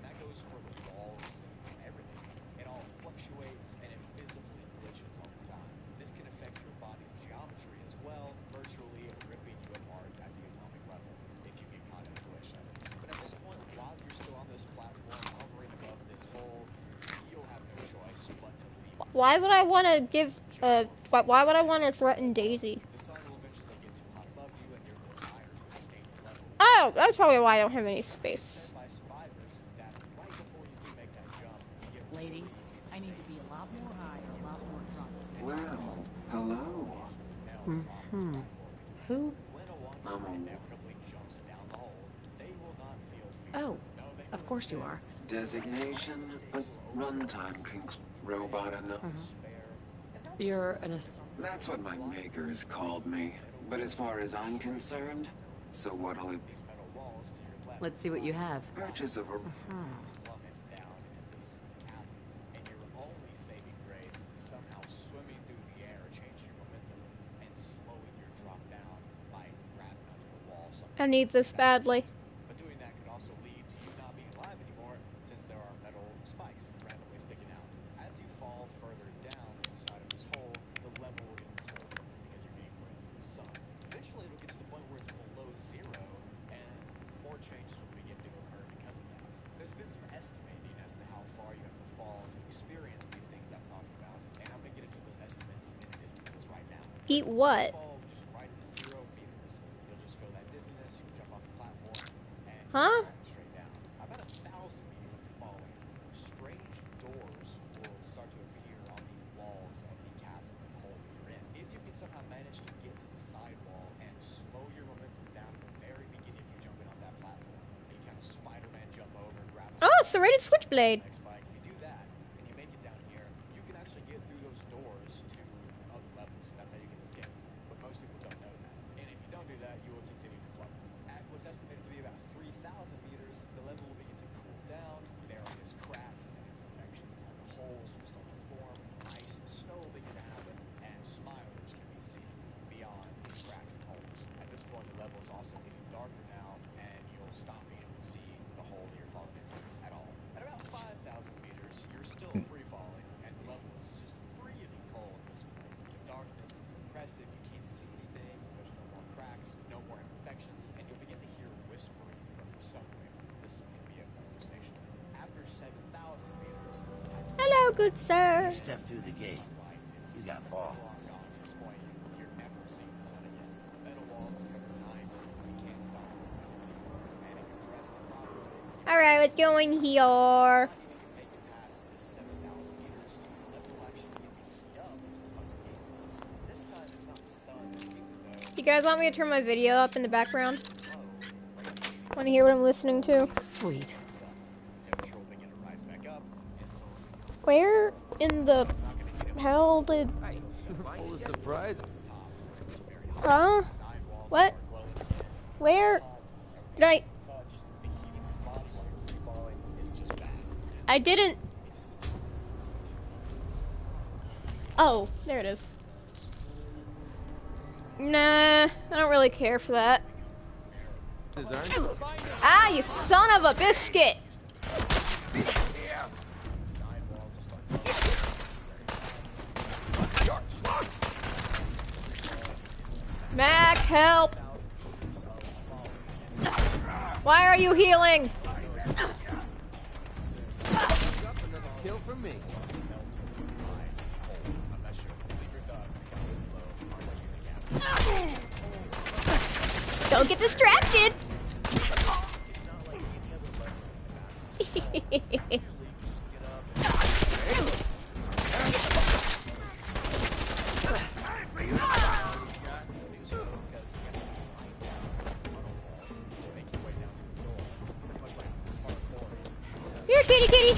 [SPEAKER 9] that goes for the walls and everything. It all fluctuates and it visibly glitches all the time. This can affect your body's geometry as well, virtually ripping you apart at the atomic level if you get caught in a glitch. But at this point, while you're still on this platform, hovering above this hole, you'll have no choice but to leave.
[SPEAKER 5] Why would I want to give, why would I want to threaten Daisy?
[SPEAKER 9] The sun will eventually get too hot above you and your desire to escape the level.
[SPEAKER 5] Oh, that's probably why I don't have any space.
[SPEAKER 9] By survivors that right before you do make that jump, you get
[SPEAKER 18] Lady, I need to be a lot more high or a lot more drunk.
[SPEAKER 7] Well, hello.
[SPEAKER 12] Mm-hmm. Who?
[SPEAKER 9] inevitably jumps down the hole. They will not feel fear.
[SPEAKER 12] Oh, of course you are.
[SPEAKER 7] Designation as runtime robot enough.
[SPEAKER 12] You're an
[SPEAKER 7] That's what my makers called me. But as far as I'm concerned, so what'll it be?
[SPEAKER 12] Let's see what you have.
[SPEAKER 7] Purchase of a...
[SPEAKER 9] Plummet down into this chasm, and your only saving grace is somehow swimming through the air, changing your momentum, and slowing your drop down by grabbing onto the wall.
[SPEAKER 5] I need this badly.
[SPEAKER 9] But doing that could also lead to you not being alive anymore, since there are metal spikes randomly sticking out. As you fall further down inside of this hole, the level will get colder because you're being thrown through the sun. Eventually, it'll get to the point where it's below zero, and more changes will begin to occur because of that. There's been some estimating as to how far you have to fall to experience these things I'm talking about, and I'm going to get into those estimates in distances right now.
[SPEAKER 5] Eat what?
[SPEAKER 9] Fall just right at 0 meters. You'll just feel that dizziness, you jump off the platform, and
[SPEAKER 5] Huh?
[SPEAKER 9] straight down. About 1,000 meters after falling, strange doors will start to appear on the walls of the chasm and hole that you're in. If you can somehow manage to get to the sidewall and slow your momentum down at the very beginning of you jumping on that platform, and you kind of Spider-Man jump over and grab
[SPEAKER 5] Oh, serrated switchblade.
[SPEAKER 9] next spike. If you do that and you make it down here, you can actually get through those doors to other levels. That's how you can escape. But most people don't know that. And if you don't do that, you will continue to plummet. At what's estimated to be about 3,000 meters, the level will begin to cool down. Various cracks and imperfections inside the holes will start to form. Ice and snow will begin to happen, and smilers can be seen beyond these cracks and holes. At this point, the level is also getting darker now, and you'll stop being able to see the hole that you're falling into at all. At about 5,000 meters, you're still free falling, and the level is just freezing cold at this point. The darkness is impressive, you can't see anything, there's no more cracks, no more imperfections, and you'll begin to hear whispering from somewhere. This can be a hallucination. After 7,000 meters,
[SPEAKER 5] Hello, good sir.
[SPEAKER 8] Step through the gate. You got balls.
[SPEAKER 9] at this point, you're never seeing the sun again. Metal walls are covered in ice, you can't stop your momentum anymore, and if you're dressed improperly,
[SPEAKER 5] Alright, let's go in here.
[SPEAKER 9] make it past this 7,000 meters, the level will actually begin to heat up underneath this. This time, it's not the sun that heats it though.
[SPEAKER 5] You guys want me to turn my video up in the background? Want to hear what I'm listening to?
[SPEAKER 12] Sweet.
[SPEAKER 9] Temperature will begin to rise back up until
[SPEAKER 5] Where in the hell did...
[SPEAKER 16] Full of surprise.
[SPEAKER 5] Huh? What? Where? Did I... I didn't... Oh, there it is. Nah, I don't really care for that. Ah, you son of a biscuit! Max, help! Why are you healing?
[SPEAKER 16] Kill for me.
[SPEAKER 5] Don't get distracted! kitty,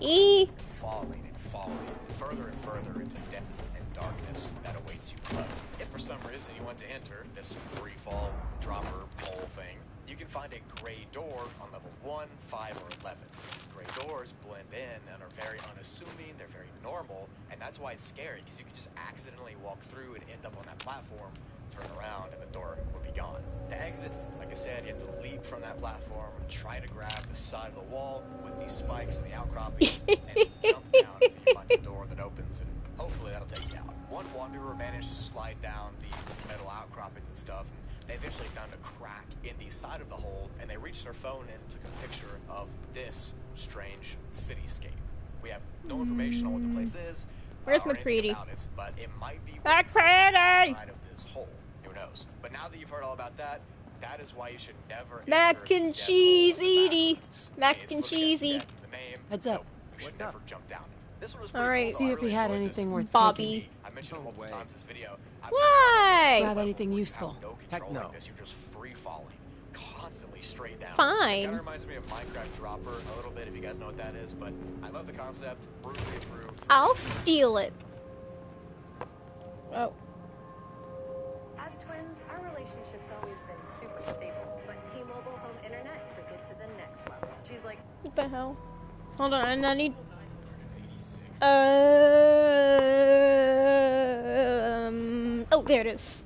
[SPEAKER 5] kitty.
[SPEAKER 9] Falling and falling further and further into depth and darkness that awaits you below. If for some reason you want to enter this free fall dropper hole thing, you can find a gray door on level 1, 5, or 11. These gray doors blend in and are very unassuming, they're very normal, and that's why it's scary, because you can just accidentally walk through and end up on that platform, turn around, and the door will be gone. To exit, like I said, you have to leap from that platform, try to grab the side of the wall with these spikes and the outcroppings, and jump down until you find a door that opens, and hopefully that'll take you out. One wanderer managed to slide down the metal outcroppings and stuff, and they eventually found a crack in the side of the hole, and they reached their phone and took a picture of this strange cityscape. We have no information on what the place is.
[SPEAKER 5] Where's MacCready?
[SPEAKER 9] But it might be
[SPEAKER 5] MacCready!
[SPEAKER 9] inside of this hole. Who knows? But now that you've heard all about that, that is why you should never
[SPEAKER 5] Mac and cheese, Edie. Mac and cheesy.
[SPEAKER 12] Heads up.
[SPEAKER 9] You should never jump down it. This one was
[SPEAKER 5] All right.
[SPEAKER 12] See if he had anything worth
[SPEAKER 5] Bobby.
[SPEAKER 9] I mentioned it multiple times this video.
[SPEAKER 5] Why?
[SPEAKER 12] Grab anything useful.
[SPEAKER 9] Heck no. Like this, you're just free falling, constantly straight down.
[SPEAKER 5] Fine.
[SPEAKER 9] It kind of reminds me of Minecraft Dropper a little bit, if you guys know what that is. But I love the concept. Brutally approved.
[SPEAKER 5] I'll steal it. Oh.
[SPEAKER 4] As twins, our relationship's always been super stable, but T-Mobile Home Internet took it to the next level. She's like,
[SPEAKER 5] What the hell? Hold on, I need. Oh, there it is.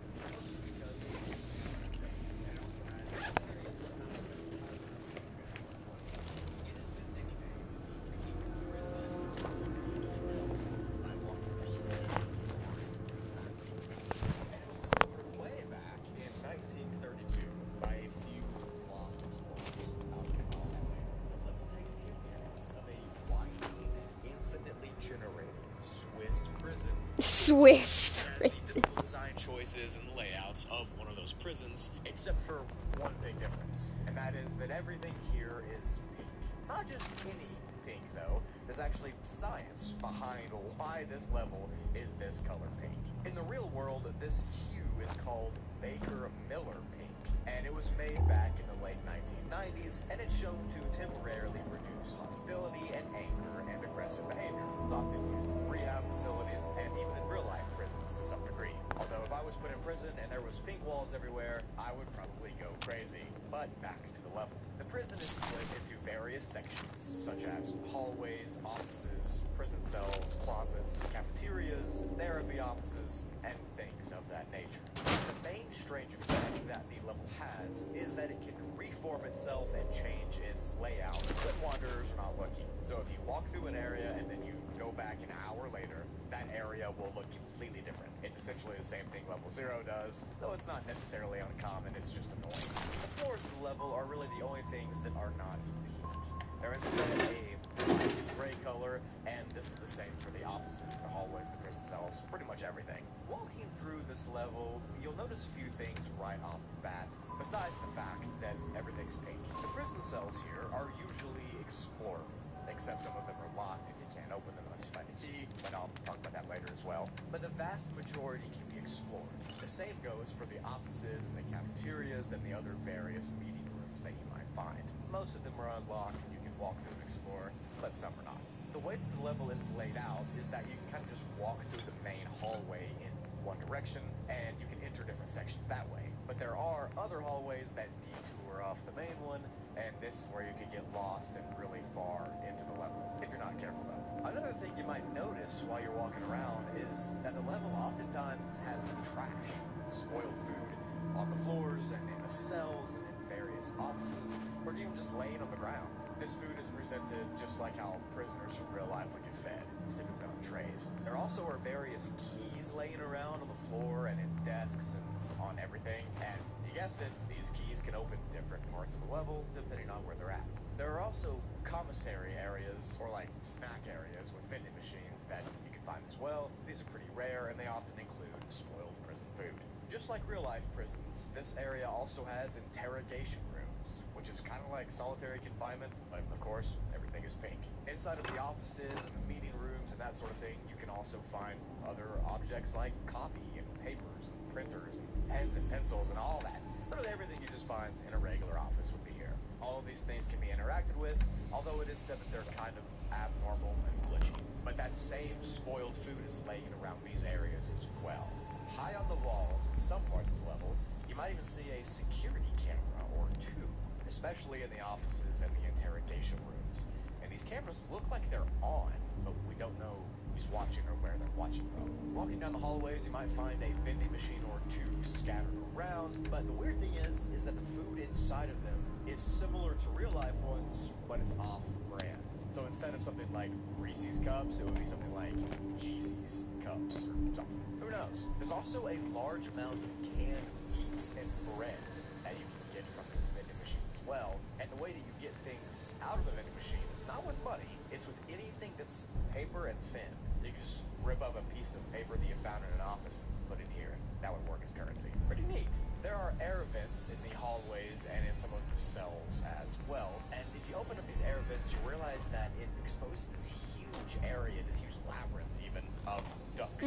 [SPEAKER 5] Swiss prison.
[SPEAKER 9] Typical design choices and layouts of one of those prisons, except for one big difference, and that is that everything here is pink. Not just any pink, though. There's actually science behind why this level is this color pink. In the real world, this hue is called Baker-Miller pink, and it was made back in the late 1990s, and it's shown to temporarily reduce hostility and anger and aggressive behavior. It's often used in rehab facilities and even in real-life prisons to some degree. Although if I was put in prison and there was pink walls everywhere, I would probably go crazy. But back to the level. The prison is split into various sections, such as hallways, offices, prison cells, closets, cafeterias, therapy offices, and things of that nature. The main strange effect that the level has is that it can reform itself and change its layout when wanderers are not looking. So if you walk through an area and then you go back an hour later, that area will look completely different. It's essentially the same thing level 0 does, though it's not necessarily uncommon, it's just annoying. The floors of the level are really the only things that are not pink. They're instead a gray color, and this is the same for the offices, the hallways, the prison cells, pretty much everything. Walking through this level, you'll notice a few things right off the bat, besides the fact that everything's pink. The prison cells here are usually explorable, except some of them are locked and you can't open them unless you find a key, but I'll talk about that later as well. But the vast majority can be explored. The same goes for the offices and the cafeterias and the other various meeting rooms that you might find. Most of them are unlocked and you can walk through and explore, but some are not. The way that the level is laid out is that you can kind of just walk through the main hallway in one direction, and you can enter different sections that way. But there are other hallways that detour off the main one, and this is where you can get lost and really far into the level, if you're not careful though. Another thing you might notice while you're walking around is that the level oftentimes has trash, spoiled food on the floors and in the cells and in various offices, or even just laying on the ground. This food is presented just like how prisoners from real life would get fed, instead of on trays. There also are various keys laying around on the floor and in desks and on everything, and you guessed it, these keys can open different parts of the level depending on where they're at. There are also commissary areas, or like snack areas with vending machines that you can find as well. These are pretty rare, and they often include spoiled prison food. Just like real-life prisons, this area also has interrogation rooms, which is kind of like solitary confinement, but of course, everything is pink. Inside of the offices and the meeting rooms and that sort of thing, you can also find other objects like copy and papers and printers and pens and pencils and all that. Literally everything you just find in a regular office would be here. All of these things can be interacted with, although it is said that they're kind of abnormal and glitchy. But that same spoiled food is laying around these areas as well. High on the walls, in some parts of the level, you might even see a security camera or two, especially in the offices and the interrogation rooms. And these cameras look like they're on, but we don't know who's watching or where they're watching from. Walking down the hallways, you might find a vending machine or two scattered around, but the weird thing is that the food inside of them is similar to real life ones, but it's off-brand. So instead of something like Reese's Cups, it would be something like GC's Cups or something. Who knows? There's also a large amount of canned meats and breads that you can get from this vending machine as well. And the way that you get things out of the vending machine is not with money, it's with anything that's paper and thin. So you can just rip up a piece of paper that you found in an office and put it here. That would work as currency. Pretty neat. There are air vents in the hallways and in some of the cells as well. And if you open up these air vents, you realize that it exposes this huge area, this huge labyrinth even, of ducts,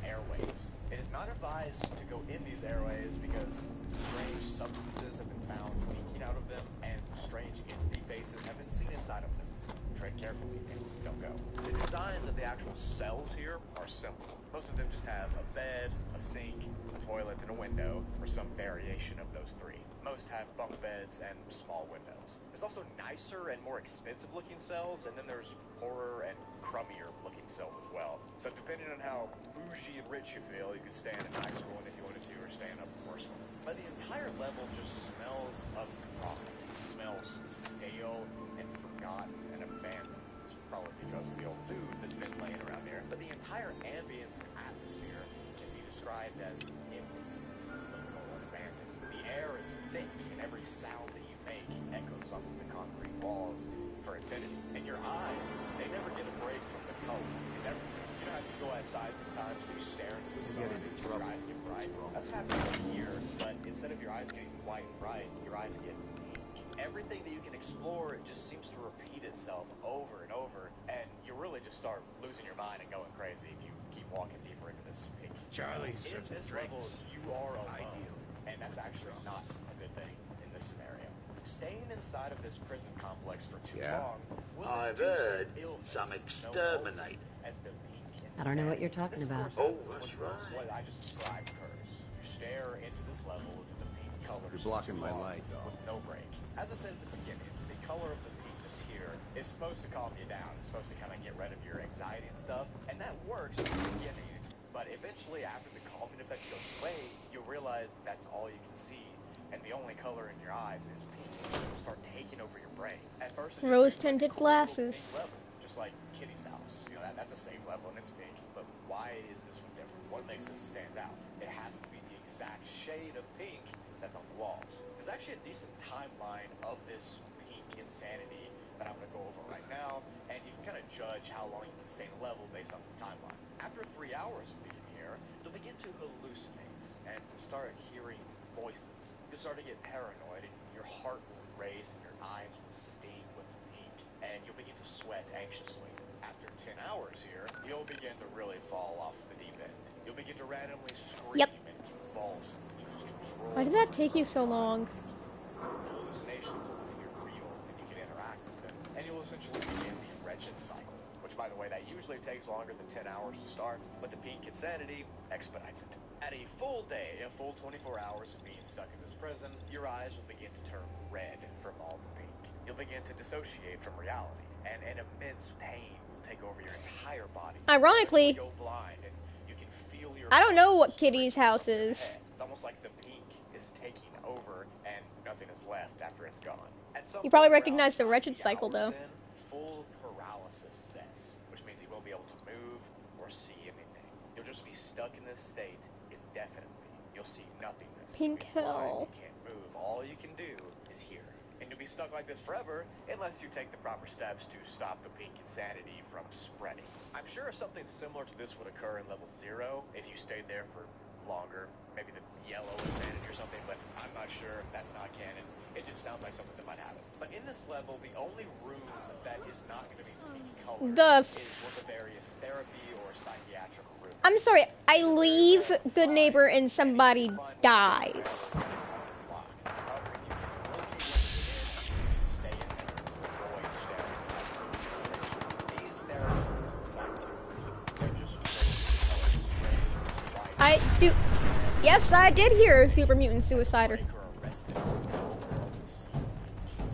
[SPEAKER 9] airways. It is not advised to go in these airways because strange substances have been found leaking out of them and strange entity faces have been seen inside of them. Tread carefully and don't go. The designs of the actual cells here are simple. Most of them just have a bed, a sink, a toilet, and a window, or some variation of those three. Most have bunk beds and small windows. There's also nicer and more expensive looking cells, and then there's poorer and crummier looking cells as well. So depending on how bougie and rich you feel, you could stay in a nicer one if you wanted to, or stay in a worse one. But the entire level just smells of rot. It smells stale and forgotten and abandoned. It's probably because of the old food that's been laying around here. But the entire ambience and atmosphere can be described as empty, livable, and abandoned. The air is thick, and every sound that you make echoes off of the concrete walls for infinity. And your eyes, they never get a break from the color. It's everything. You know how you go outside sometimes and you stare into the sun and your eyes get bright? That's happening here, but instead of your eyes getting white and bright, your eyes get pink. Everything that you can explore, it just seems to repeat itself over and over, and you really just start losing your mind and going crazy if you keep walking deeper into this pink.
[SPEAKER 1] Charlie,
[SPEAKER 9] In this level, you are alone, and that's actually not a good thing in this scenario. Staying inside of this prison complex for too long will
[SPEAKER 10] I've
[SPEAKER 9] induce
[SPEAKER 10] heard
[SPEAKER 9] an illness
[SPEAKER 10] some
[SPEAKER 9] known
[SPEAKER 10] exterminate.
[SPEAKER 9] as the pink
[SPEAKER 12] I don't know what you're talking about.
[SPEAKER 10] Oh, that's right.
[SPEAKER 9] What I just described occurs. You stare into this level with the pink colors.
[SPEAKER 11] You're blocking my light, though.
[SPEAKER 9] With no break. As I said at the beginning, the color of the pink that's here is supposed to calm you down. It's supposed to kind of get rid of your anxiety and stuff. And that works at the beginning. But eventually, after the calming effect goes away, you'll realize that that's all you can see. And the only color in your eyes is pink. It'll start taking over your brain. At first,
[SPEAKER 5] Rose-tinted glasses.
[SPEAKER 9] Level, just like Kitty's house. You know, that's a safe level and it's pink. But why is this one different? What makes this stand out? It has to be the exact shade of pink that's on the walls. There's actually a decent timeline of this pink insanity that I'm going to go over right now, and you can kind of judge how long you can stay in a level based off the timeline. After 3 hours of being here, you'll begin to hallucinate and to start hearing voices. You'll start to get paranoid, and your heart will race, and your eyes will sting with pink, and you'll begin to sweat anxiously. After 10 hours here, you'll begin to really fall off the deep end. You'll begin to randomly scream and convulse and lose control.
[SPEAKER 5] Why did that take you so long?
[SPEAKER 9] Hallucinations will appear real, and you can interact with them. And you'll essentially begin the wretched cycle, which, by the way, that usually takes longer than 10 hours to start, but the pink insanity expedites it. At a full day, a full 24 hours of being stuck in this prison, your eyes will begin to turn red from all the pink. You'll begin to dissociate from reality, and an immense pain will take over your entire body.
[SPEAKER 5] Ironically,
[SPEAKER 9] You'll go blind, and you can feel your
[SPEAKER 5] I don't know what Kitty's house is.
[SPEAKER 9] It's almost like the pink is taking over, and nothing is left after it's gone. At some
[SPEAKER 5] You probably
[SPEAKER 9] point around
[SPEAKER 5] recognize the wretched cycle, though.
[SPEAKER 9] full paralysis sets, which means you won't be able to move or see anything. You'll just be stuck in this state indefinitely. You'll see nothingness.
[SPEAKER 5] Pink
[SPEAKER 9] You'll be blind,
[SPEAKER 5] hell.
[SPEAKER 9] You can't move. All you can do is hear. And you'll be stuck like this forever unless you take the proper steps to stop the pink insanity from spreading. I'm sure something similar to this would occur in level 0 if you stayed there for longer. Maybe the yellow insanity or something, but I'm not sure. That's not canon. It just sounds like something that might happen. But in this level, the only room that is not going to be pink colored is one of the various therapy or psychiatric rooms.
[SPEAKER 5] I'm sorry, I leave Good Neighbor and somebody dies. I do. Yes, I did hear a super mutant suicider.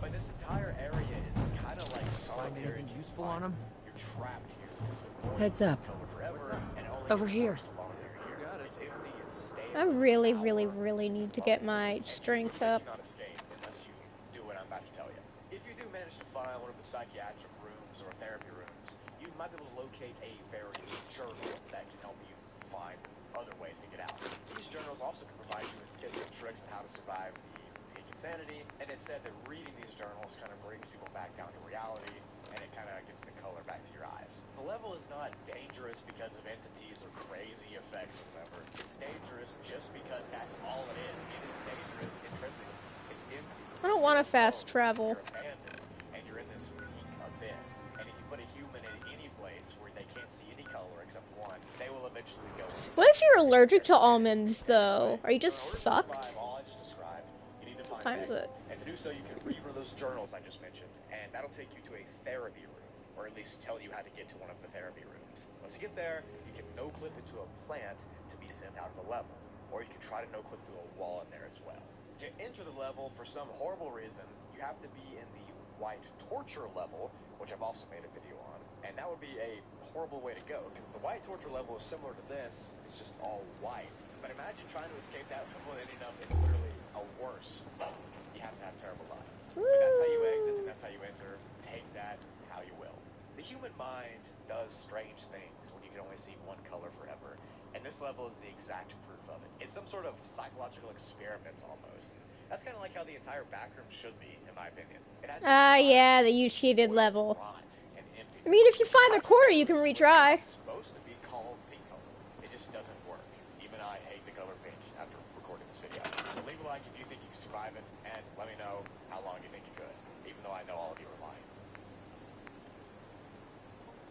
[SPEAKER 9] But this entire area is kind of like solitary.
[SPEAKER 16] Anything useful on him?
[SPEAKER 9] You're trapped here. So
[SPEAKER 12] Heads up.
[SPEAKER 9] forever, and only
[SPEAKER 12] Over
[SPEAKER 9] gets
[SPEAKER 12] here.
[SPEAKER 9] worse the longer you're here. It's empty, it's stale,
[SPEAKER 5] I really, really, really need to get my strength up.
[SPEAKER 9] not escape unless you do what I'm about to tell you. If you do manage to find one of the psychiatric rooms or therapy rooms, you might be able to locate a various journal that can help you find other ways to get out. These journals also can provide you with tips and tricks on how to survive the peak insanity, and it's said that reading these journals kind of brings people back down to reality, and it kind of gets the color back to your eyes. The level is not dangerous because of entities or crazy effects or whatever. It's dangerous just because that's all it is. It is dangerous intrinsically. It's empty.
[SPEAKER 5] I don't want to fast travel.
[SPEAKER 9] You're abandoned, and you're in this peak abyss. And if you put a human in any place where they can't see any color except one, they will eventually go insane.
[SPEAKER 5] What if you're allergic to almonds, though? Are you just fucked?
[SPEAKER 9] All I just described, you need to find
[SPEAKER 5] What time is it?
[SPEAKER 9] And to do so, you can read one of those journals I just mentioned, and that'll take you to a therapy room, or at least tell you how to get to one of the therapy rooms. Once you get there, you can no-clip into a plant to be sent out of the level, or you can try to no-clip through a wall in there as well. To enter the level, for some horrible reason, you have to be in the white torture level, which I've also made a video on, and that would be a horrible way to go, because the white torture level is similar to this, it's just all white. But imagine trying to escape that level and ending up in literally a worse level. You have to have terrible luck. But that's how you exit, and that's how you enter. Take that how you will. The human mind does strange things when you can only see one color forever, and this level is the exact proof of it. It's some sort of psychological experiment almost. That's kind of like how the entire backroom should be, in my opinion. It has
[SPEAKER 5] Yeah, the you cheated level. I mean, if you find a corner, you can retry.
[SPEAKER 9] It's supposed to be called pink color. It just doesn't work. Even I hate the color pink after recording this video. So leave a like if you think you can survive it, and let me know how long you think you could, even though I know all of you are lying.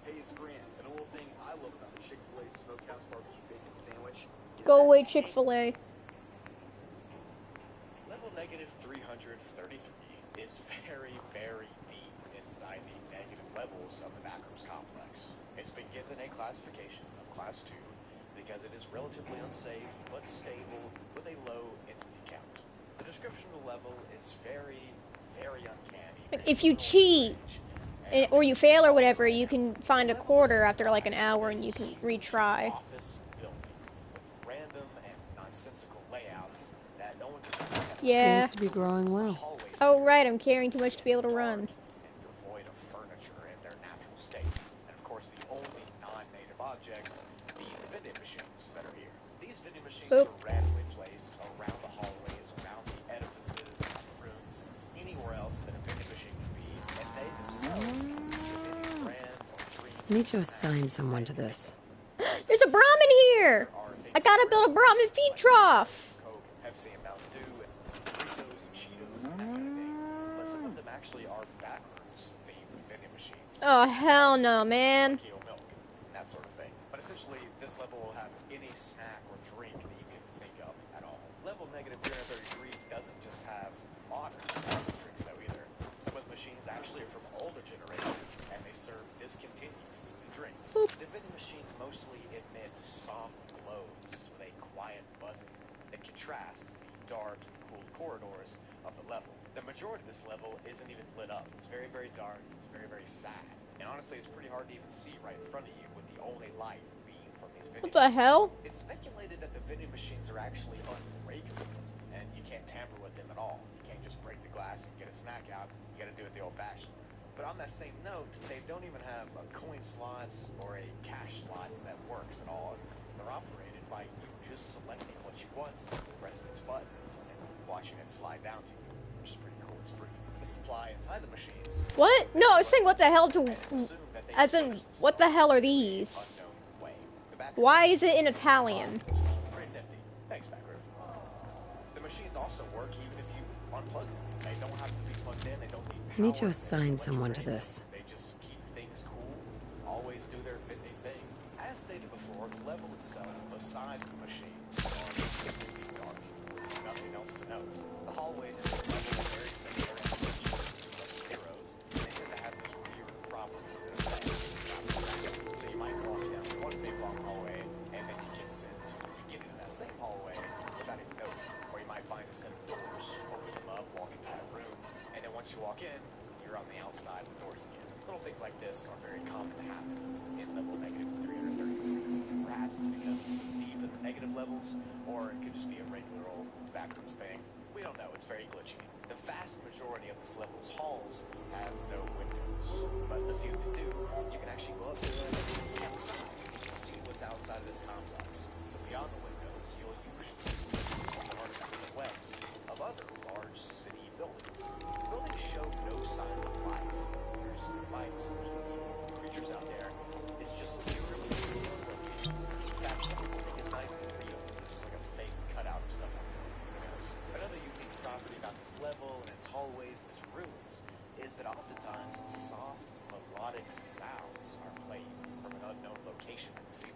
[SPEAKER 17] Hey, it's Grant, and a little thing I love about the Chick-fil-A Smokehouse Barbecue Bacon Sandwich.
[SPEAKER 5] Go away, Chick-fil-A.
[SPEAKER 9] Level negative 333 is very, very deep inside the negative levels of the Backrooms complex. It's been given a classification of Class 2 because it is relatively unsafe but stable with a low entity count. The description of the level is very, very uncanny.
[SPEAKER 5] If you cheat, or you fail or whatever, you can find a quarter after like an hour and you can retry.
[SPEAKER 9] Office building with random and nonsensical layouts that no one can
[SPEAKER 5] Yeah.
[SPEAKER 12] Seems to be growing well.
[SPEAKER 5] Oh, right, I'm carrying too much to be able to run.
[SPEAKER 9] devoid of furniture in their natural state. And of course, the only non-native objects being the vending machines that are here. These vending machines are randomly placed around the hallways, around the edifices, around the rooms, anywhere else that a vending machine can be, and they themselves can be any brand or drink.
[SPEAKER 12] I need to assign someone to this.
[SPEAKER 5] There's a Brahmin here! I gotta build a Brahmin feed trough!
[SPEAKER 9] Coke, Pepsi, and Mountain Dew, and Doritos and Cheetos, and that kind of thing. But some of them actually are Backrooms themed vending machines.
[SPEAKER 5] Oh, hell no, man.
[SPEAKER 9] Kale milk, that sort of thing. But essentially, this level will have any snack or drink that you can think of at all. Level negative 333 doesn't just have modern snacks and drinks though either. Some of the machines actually are from older generations, and they serve discontinued food and drinks. The vending machines mostly emit soft glows with a quiet buzzing that contrasts the dark and cool corridors of the level. The majority of this level isn't even lit up. It's very, very dark. It's very, very sad. And honestly, it's pretty hard to even see right in front of you with the only light being from these vending
[SPEAKER 5] What the
[SPEAKER 9] machines.
[SPEAKER 5] hell?
[SPEAKER 9] It's speculated that the vending machines are actually unbreakable, and you can't tamper with them at all. You can't just break the glass and get a snack out. You gotta do it the old-fashioned way. But on that same note, they don't even have a coin slots or a cash slot that works at all. They're operated by you just selecting what you want, pressing its button, and watching it slide down to you, which is pretty cool. It's free. The supply inside the machines.
[SPEAKER 5] What? No, I was saying what the hell to... As in, what the hell are these? Why is it in Italian?
[SPEAKER 9] Pretty nifty. Thanks, Backroom. The machines also work even if you unplug them. They don't have to be plugged in. They don't need
[SPEAKER 12] I need to assign someone to this.
[SPEAKER 9] They just keep things cool, always do their vending thing. As stated before, the level itself, besides the machines, are completely dark. Nothing else to note. The hallways in this level are very similar in nature to heroes. They tend to have those weird properties that affect you. So you might walk down one big long hallway, and then you get sent to the beginning of this are very common to happen in level negative 333. Perhaps it's because it's so deep in the negative levels, or it could just be a regular old backrooms thing. We don't know, it's very glitchy. The vast majority of this level's halls have no windows, but the few that do, you can actually go up to the outside. You can see what's outside of this complex. So beyond the windows, you'll usually see the artists to the west of other large city buildings. The buildings show no signs of life. There's no lights, there's no people, creatures out there. It's just purely single location. That's people think it's not even real. It's just like a fake cutout of stuff out there. Who knows? Another unique property about this level and its hallways and its rooms is that oftentimes soft melodic sounds are played from an unknown location in the ceiling.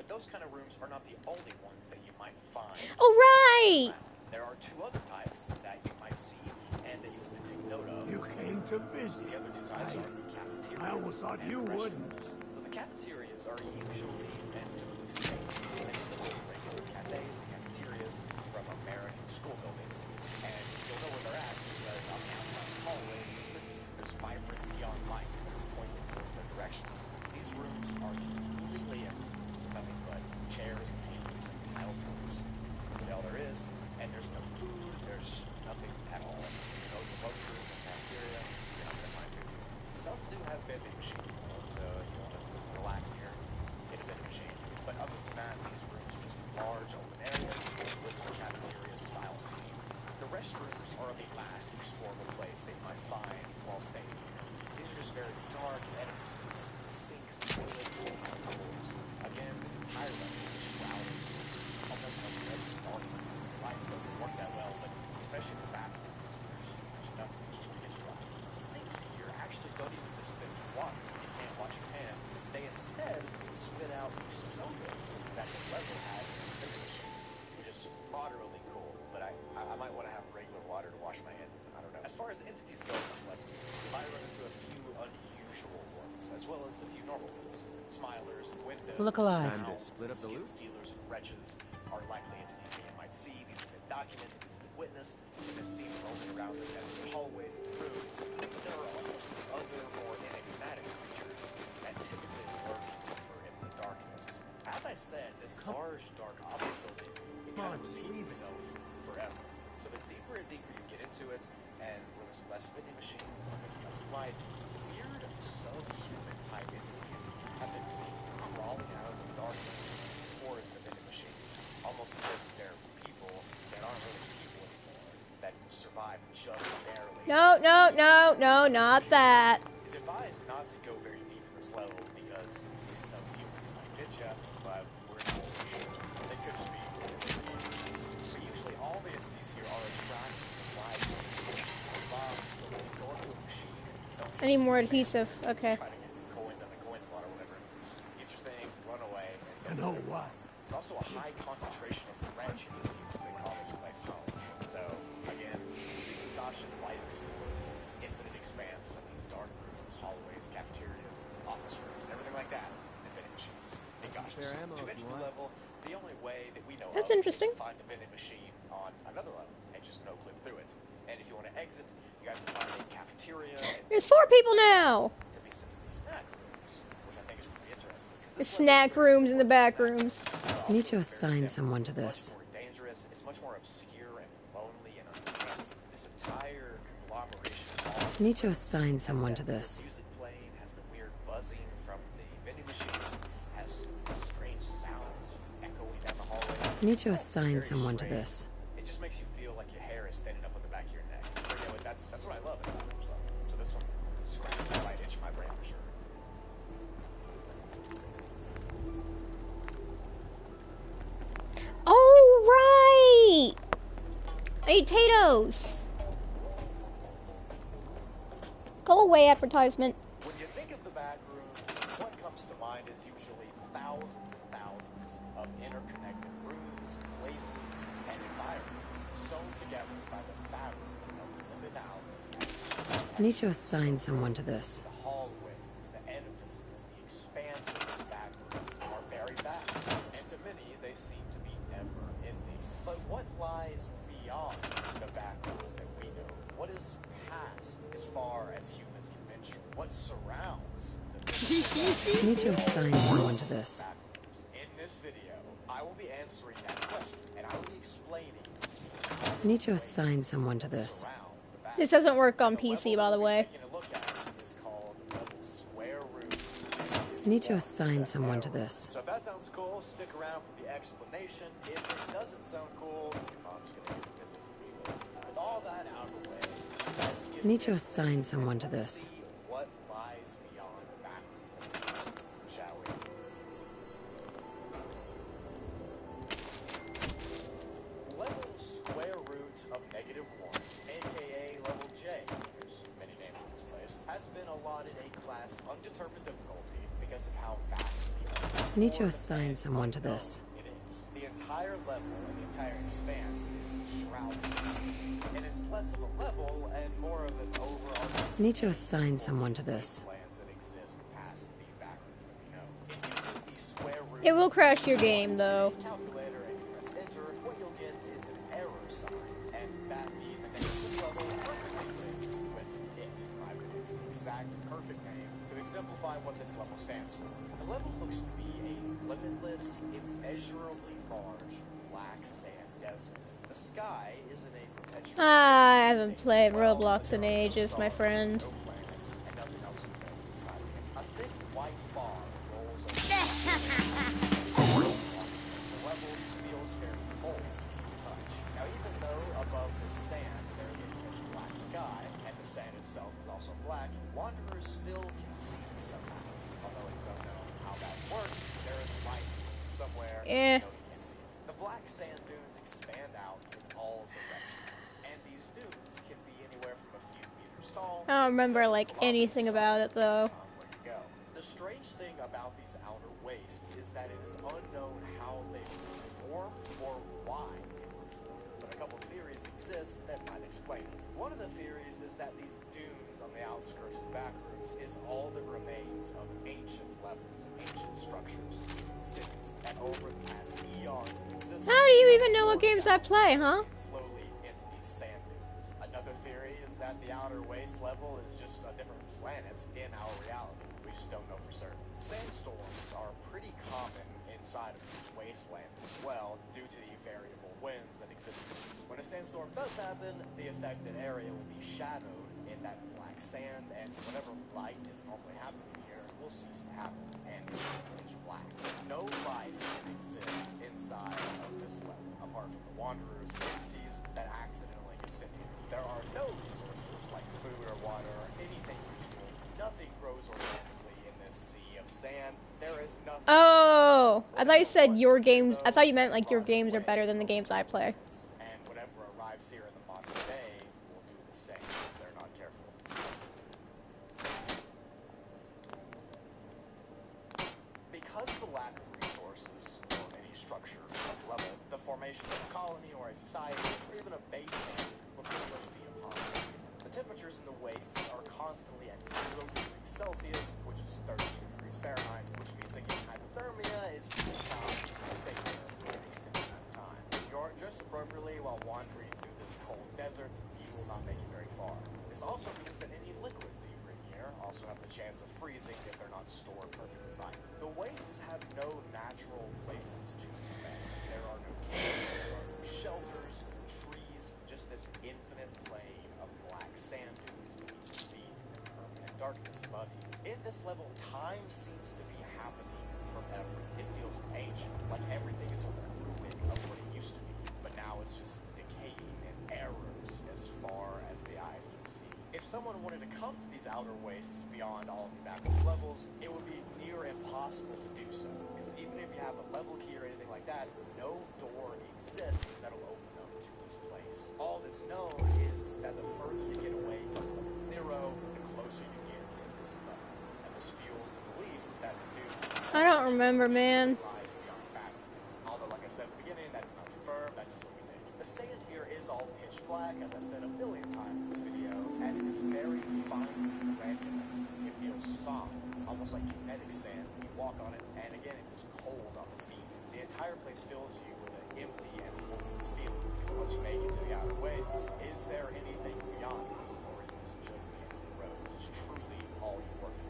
[SPEAKER 9] Those kind of rooms are not the only ones that you might find.
[SPEAKER 5] Oh, right!
[SPEAKER 9] There are two other types that you might see and that you have to take note of.
[SPEAKER 1] You came to visit.
[SPEAKER 9] The other two types are the cafeterias.
[SPEAKER 1] I almost thought you wouldn't.
[SPEAKER 9] So the cafeterias are usually and typically safe. They just hold regular cafes and cafeterias from American school buildings. And you'll know where they're at because on the outside hallways, there's vibrant neon lights that are pointing towards their directions. These rooms are completely empty. Nothing but chairs and tables and tile floors. That's really all there is. And there's no food. There's nothing at all. You know, it's a lunchroom, a cafeteria. You're not going to find food. Some do have vending machines, so you want to relax here, get a vending machine. But other than that, these rooms are just large open areas with the cafeteria style seating. The restrooms are the last explorable place they might find while staying here. These are just very dark edifices, sinks, toilets, and floors. Again, this entire level is shrouded in almost unpleasant darkness. Lights don't work that well, but especially in the bathrooms, there's nothing just pitch black. The sinks here actually don't even dispense water. You can't wash your hands. They instead spit out these sodas that the level has in the vending machines, which is moderately cool. But I might want to have regular water to wash my hands in. I don't know. As far as entities go, it's like you might run into a few unusual ones, as well as a few normal ones. Smilers and windows.
[SPEAKER 12] Look alive.
[SPEAKER 9] Time to split up the loot. Stealers and wretches are likely entities that you might see. These have been documented, these have been witnessed, they've been seen roaming around the messy hallways and rooms. But there are also some other, more enigmatic creatures that typically lurk deeper in the darkness. As I said, this large, dark office building, it kind of repeats itself forever. So the deeper and deeper you get into it, and where there's less vending machines, and there's less light, weird, subhuman type entities have been seen crawling out of the darkness towards the vending machines, almost as if they're people that aren't really people anymore, that survive just barely.
[SPEAKER 5] No, no, no, no, not that.
[SPEAKER 9] It's advised not to go very deep in this level because these subhumans might get you, but we're not sure. They could just be. But usually all the entities here are attracted to light bombs, so when you go into a machine,
[SPEAKER 5] I need more adhesive. Okay.
[SPEAKER 9] try to get coins on the coin slot or whatever. Just get your thing, run away.
[SPEAKER 1] You know what?
[SPEAKER 9] There's also a high concentration of wrench entities they call this place home. So, again, seeking caution, light explore, infinite expanse of these dark rooms, hallways, cafeterias, office rooms, everything like that, and vending machines.
[SPEAKER 5] That's interesting.
[SPEAKER 9] Find a vending machine on another level and just no-click through it. And if you want to exit, you have to find a cafeteria.
[SPEAKER 5] There's 4 people now.
[SPEAKER 9] To be sent to the snack rooms, which I think is pretty interesting.
[SPEAKER 5] The snack rooms and the back rooms.
[SPEAKER 12] I need to assign someone to this.
[SPEAKER 9] Dangerous. It's much more obscure and lonely and uncanny. This entire conglomeration of
[SPEAKER 12] I need to assign someone to this.
[SPEAKER 9] music playing has the weird buzzing from the vending machines, has strange sounds echoing down the hallway.
[SPEAKER 12] I need to assign someone to this.
[SPEAKER 9] It just makes you feel like your hair is standing up on the back of your neck. But anyways, that's what I love about it. So this one scratches the right itch in my brain for sure.
[SPEAKER 5] Oh, right! I need potatoes. Go away, advertisement.
[SPEAKER 9] When you think of the back rooms, what comes to mind is usually thousands and thousands of interconnected rooms, places, and environments sewn together by the fabric of liminality.
[SPEAKER 12] I need to assign someone to this.
[SPEAKER 9] The hallways, the edifices, the expanses of the back rooms are very vast, and to many they seem to be never-ending. But what lies beyond the back rooms that we know? What is past as far as humans can venture? What surrounds the
[SPEAKER 12] I need to assign someone to this.
[SPEAKER 9] In this video, I will be answering that question, and I will be explaining.
[SPEAKER 12] I need to assign someone to this.
[SPEAKER 5] This doesn't work on PC, by the way.
[SPEAKER 12] I need to assign someone to this.
[SPEAKER 9] So if that sounds cool, stick around for the explanation. If it doesn't sound cool, I'm just gonna get busy for real. With all that out of the way, let's get
[SPEAKER 12] I need to assign someone to this.
[SPEAKER 9] what lies beyond the backwards, shall we? Level square root of -1, aka level J, there's many names for this place, has been allotted a class undetermined difficulty because of how vast the
[SPEAKER 12] I need to assign someone to this.
[SPEAKER 9] it is. The entire level and the entire expanse is shrouded, and it's less of a level and more of an overall
[SPEAKER 12] I need to assign someone to this.
[SPEAKER 9] plans that exist past the backwards that we know. If you do the square root
[SPEAKER 5] It will crash your game, though.
[SPEAKER 9] calculator and you press enter, what you'll get is an error sign, and that being the name of this level perfectly fits with it. I believe it's the exact perfect name to exemplify what this level stands for. The level looks to be a limitless, immeasurably large black sand desert. The sky is in a perpetual
[SPEAKER 5] I haven't played Roblox in ages, my friend.
[SPEAKER 9] no planets and nothing else to build inside of it. A thick white fog rolls over the level feels fairly cold to touch. Now even though above the sand there is a pitch black sky and the sand itself is also black, wanderers still can see the sunlight. Although it's unknown how that works, there is light somewhere
[SPEAKER 5] Eh.
[SPEAKER 9] you can't see it. The black sand dunes expand out in all directions, and these dunes can be anywhere from a few meters tall.
[SPEAKER 5] I don't remember, like, anything about it, though.
[SPEAKER 9] Where to go. The strange thing about these outer wastes is that it is unknown how they form or why they were formed. But a couple theories exist that might explain it. One of the theories is that these dunes on the outskirts of the backrooms is all that remains of ancient levels, ancient structures, even cities. And over the past eons of existence,
[SPEAKER 5] How do you even know what games I play, huh?
[SPEAKER 9] slowly into these sand dunes. Another theory is that the outer waste level is just a different planet in our reality. We just don't know for certain. Sandstorms are pretty common inside of these wastelands as well, due to the variable winds that exist. When a sandstorm does happen, the affected area will be shadowed in that black sand, and whatever light is normally happening here will cease to happen, and it's black. No life can exist inside of this level, apart from the wanderers or entities that accidentally get sent here. There are no resources like food or water or anything useful. Nothing grows organically in this sea of sand. There is nothing.
[SPEAKER 5] Oh, I thought you said your games. I thought you meant like your games are better than the games I play.
[SPEAKER 9] And whatever arrives here in the modern day will do the same if they're not careful. Because of the lack of resources for any structure of level, the formation of a colony or a society or even a base camp would pretty much be impossible. The temperatures in the wastes are constantly at 0 degrees Celsius, which is 32 degrees Fahrenheit, which means that getting hypothermia is pretty common. You stay there for an extended amount of time. appropriately while wandering through this cold desert, you will not make it very far. This also means that any liquids that you bring here also have the chance of freezing if they're not stored perfectly right. The wastes have no natural places to rest. There are no caves, there are no shelters, trees, just this infinite plain of black sand dunes beneath your feet and permanent darkness above you. In this level, time seems to be happening forever. It feels ancient, like everything is a ruin of what it used to be. But now it's just decaying in errors as far as the eyes can see. If someone wanted to come to these outer wastes beyond all of the backwards levels, it would be near impossible to do so. Because even if you have a level key or anything like that, no door exists that'll open up to this place. All that's known is that the further you get away from level 0, the closer you get to this level. And this fuels the belief that the dude
[SPEAKER 5] I don't remember, man.
[SPEAKER 9] lies beyond backwards. Although, like I said at the beginning, that is not confirmed, that's just what we think. The sand here is all pitch black, as I've said a billion times in this video, and it is very finely granular. It feels soft, almost like kinetic sand when you walk on it, and again, it feels cold on the feet. The entire place fills you with an empty and hopeless feeling. Because once you make it to the outer wastes, is there anything beyond it? Or is this just the end of the road? Is this truly all you work for?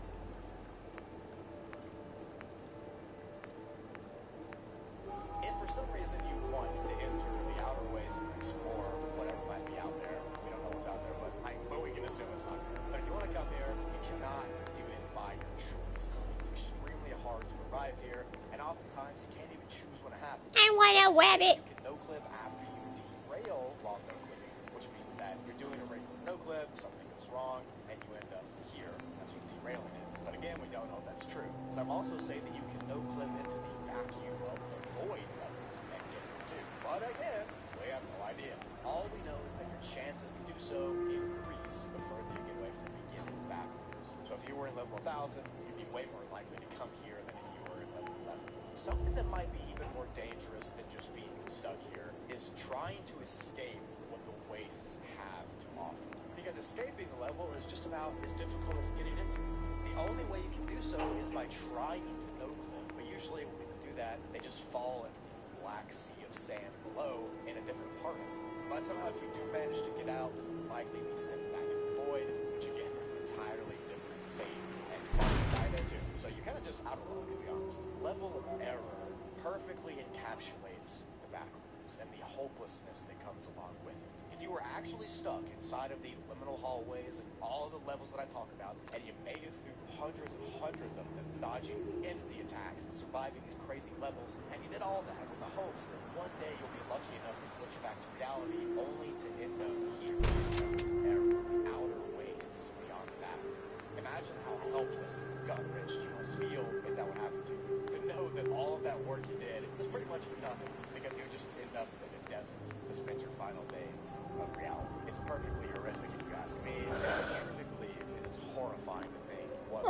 [SPEAKER 9] If for some reason you want to enter the outer wastes and explore whatever might be out there, we don't know what's out there, but we can assume it's not good. But if you want to come here, you cannot do it by your choice. It's extremely hard to arrive here, and oftentimes you can't even choose when it happens.
[SPEAKER 5] I want a rabbit.
[SPEAKER 9] You can no-clip after you derail while no-clipping, which means that you're doing a regular no-clip, something goes wrong, and you end up here. That's what derailing is. But again, we don't know if that's true. Some also say that you can no-clip into the vacuum of the void level and get here too. But again, we have no idea. All we know is that your chances to do so increase the further you get away from the beginning backwards. So if you were in level 1000, you'd be way more likely to come here than if you were in level 11. Something that might be even more dangerous than just being stuck here is trying to escape what the wastes have to offer. Because escaping the level is just about as difficult as getting into it. The only way you can do so is by trying to no-clip, but usually when people do that, they just fall into the black sea of sand below in a different part of it. But somehow if you do manage to get out, you'll likely be sent back to the void, which again is an entirely different fate, and you might die there too. So you kind of just out of luck, to be honest. Level of error perfectly encapsulates the backrooms and the hopelessness that comes along with it. If you were actually stuck inside of the liminal hallways and all of the levels that I talk about, and you made it through hundreds and hundreds of them, dodging entity attacks and surviving these crazy levels, and you did all that with the hopes that one day you'll be lucky enough to glitch back to reality, only to end up here in the outer wastes beyond the backrooms. Imagine how helpless and gut-wrenched you must feel if that would happen to you. To know that all of that work you did was pretty much for nothing, because you just end up in a desert to spend your final days of reality. It's perfectly horrific if you ask me, and I truly believe it is horrifying to think what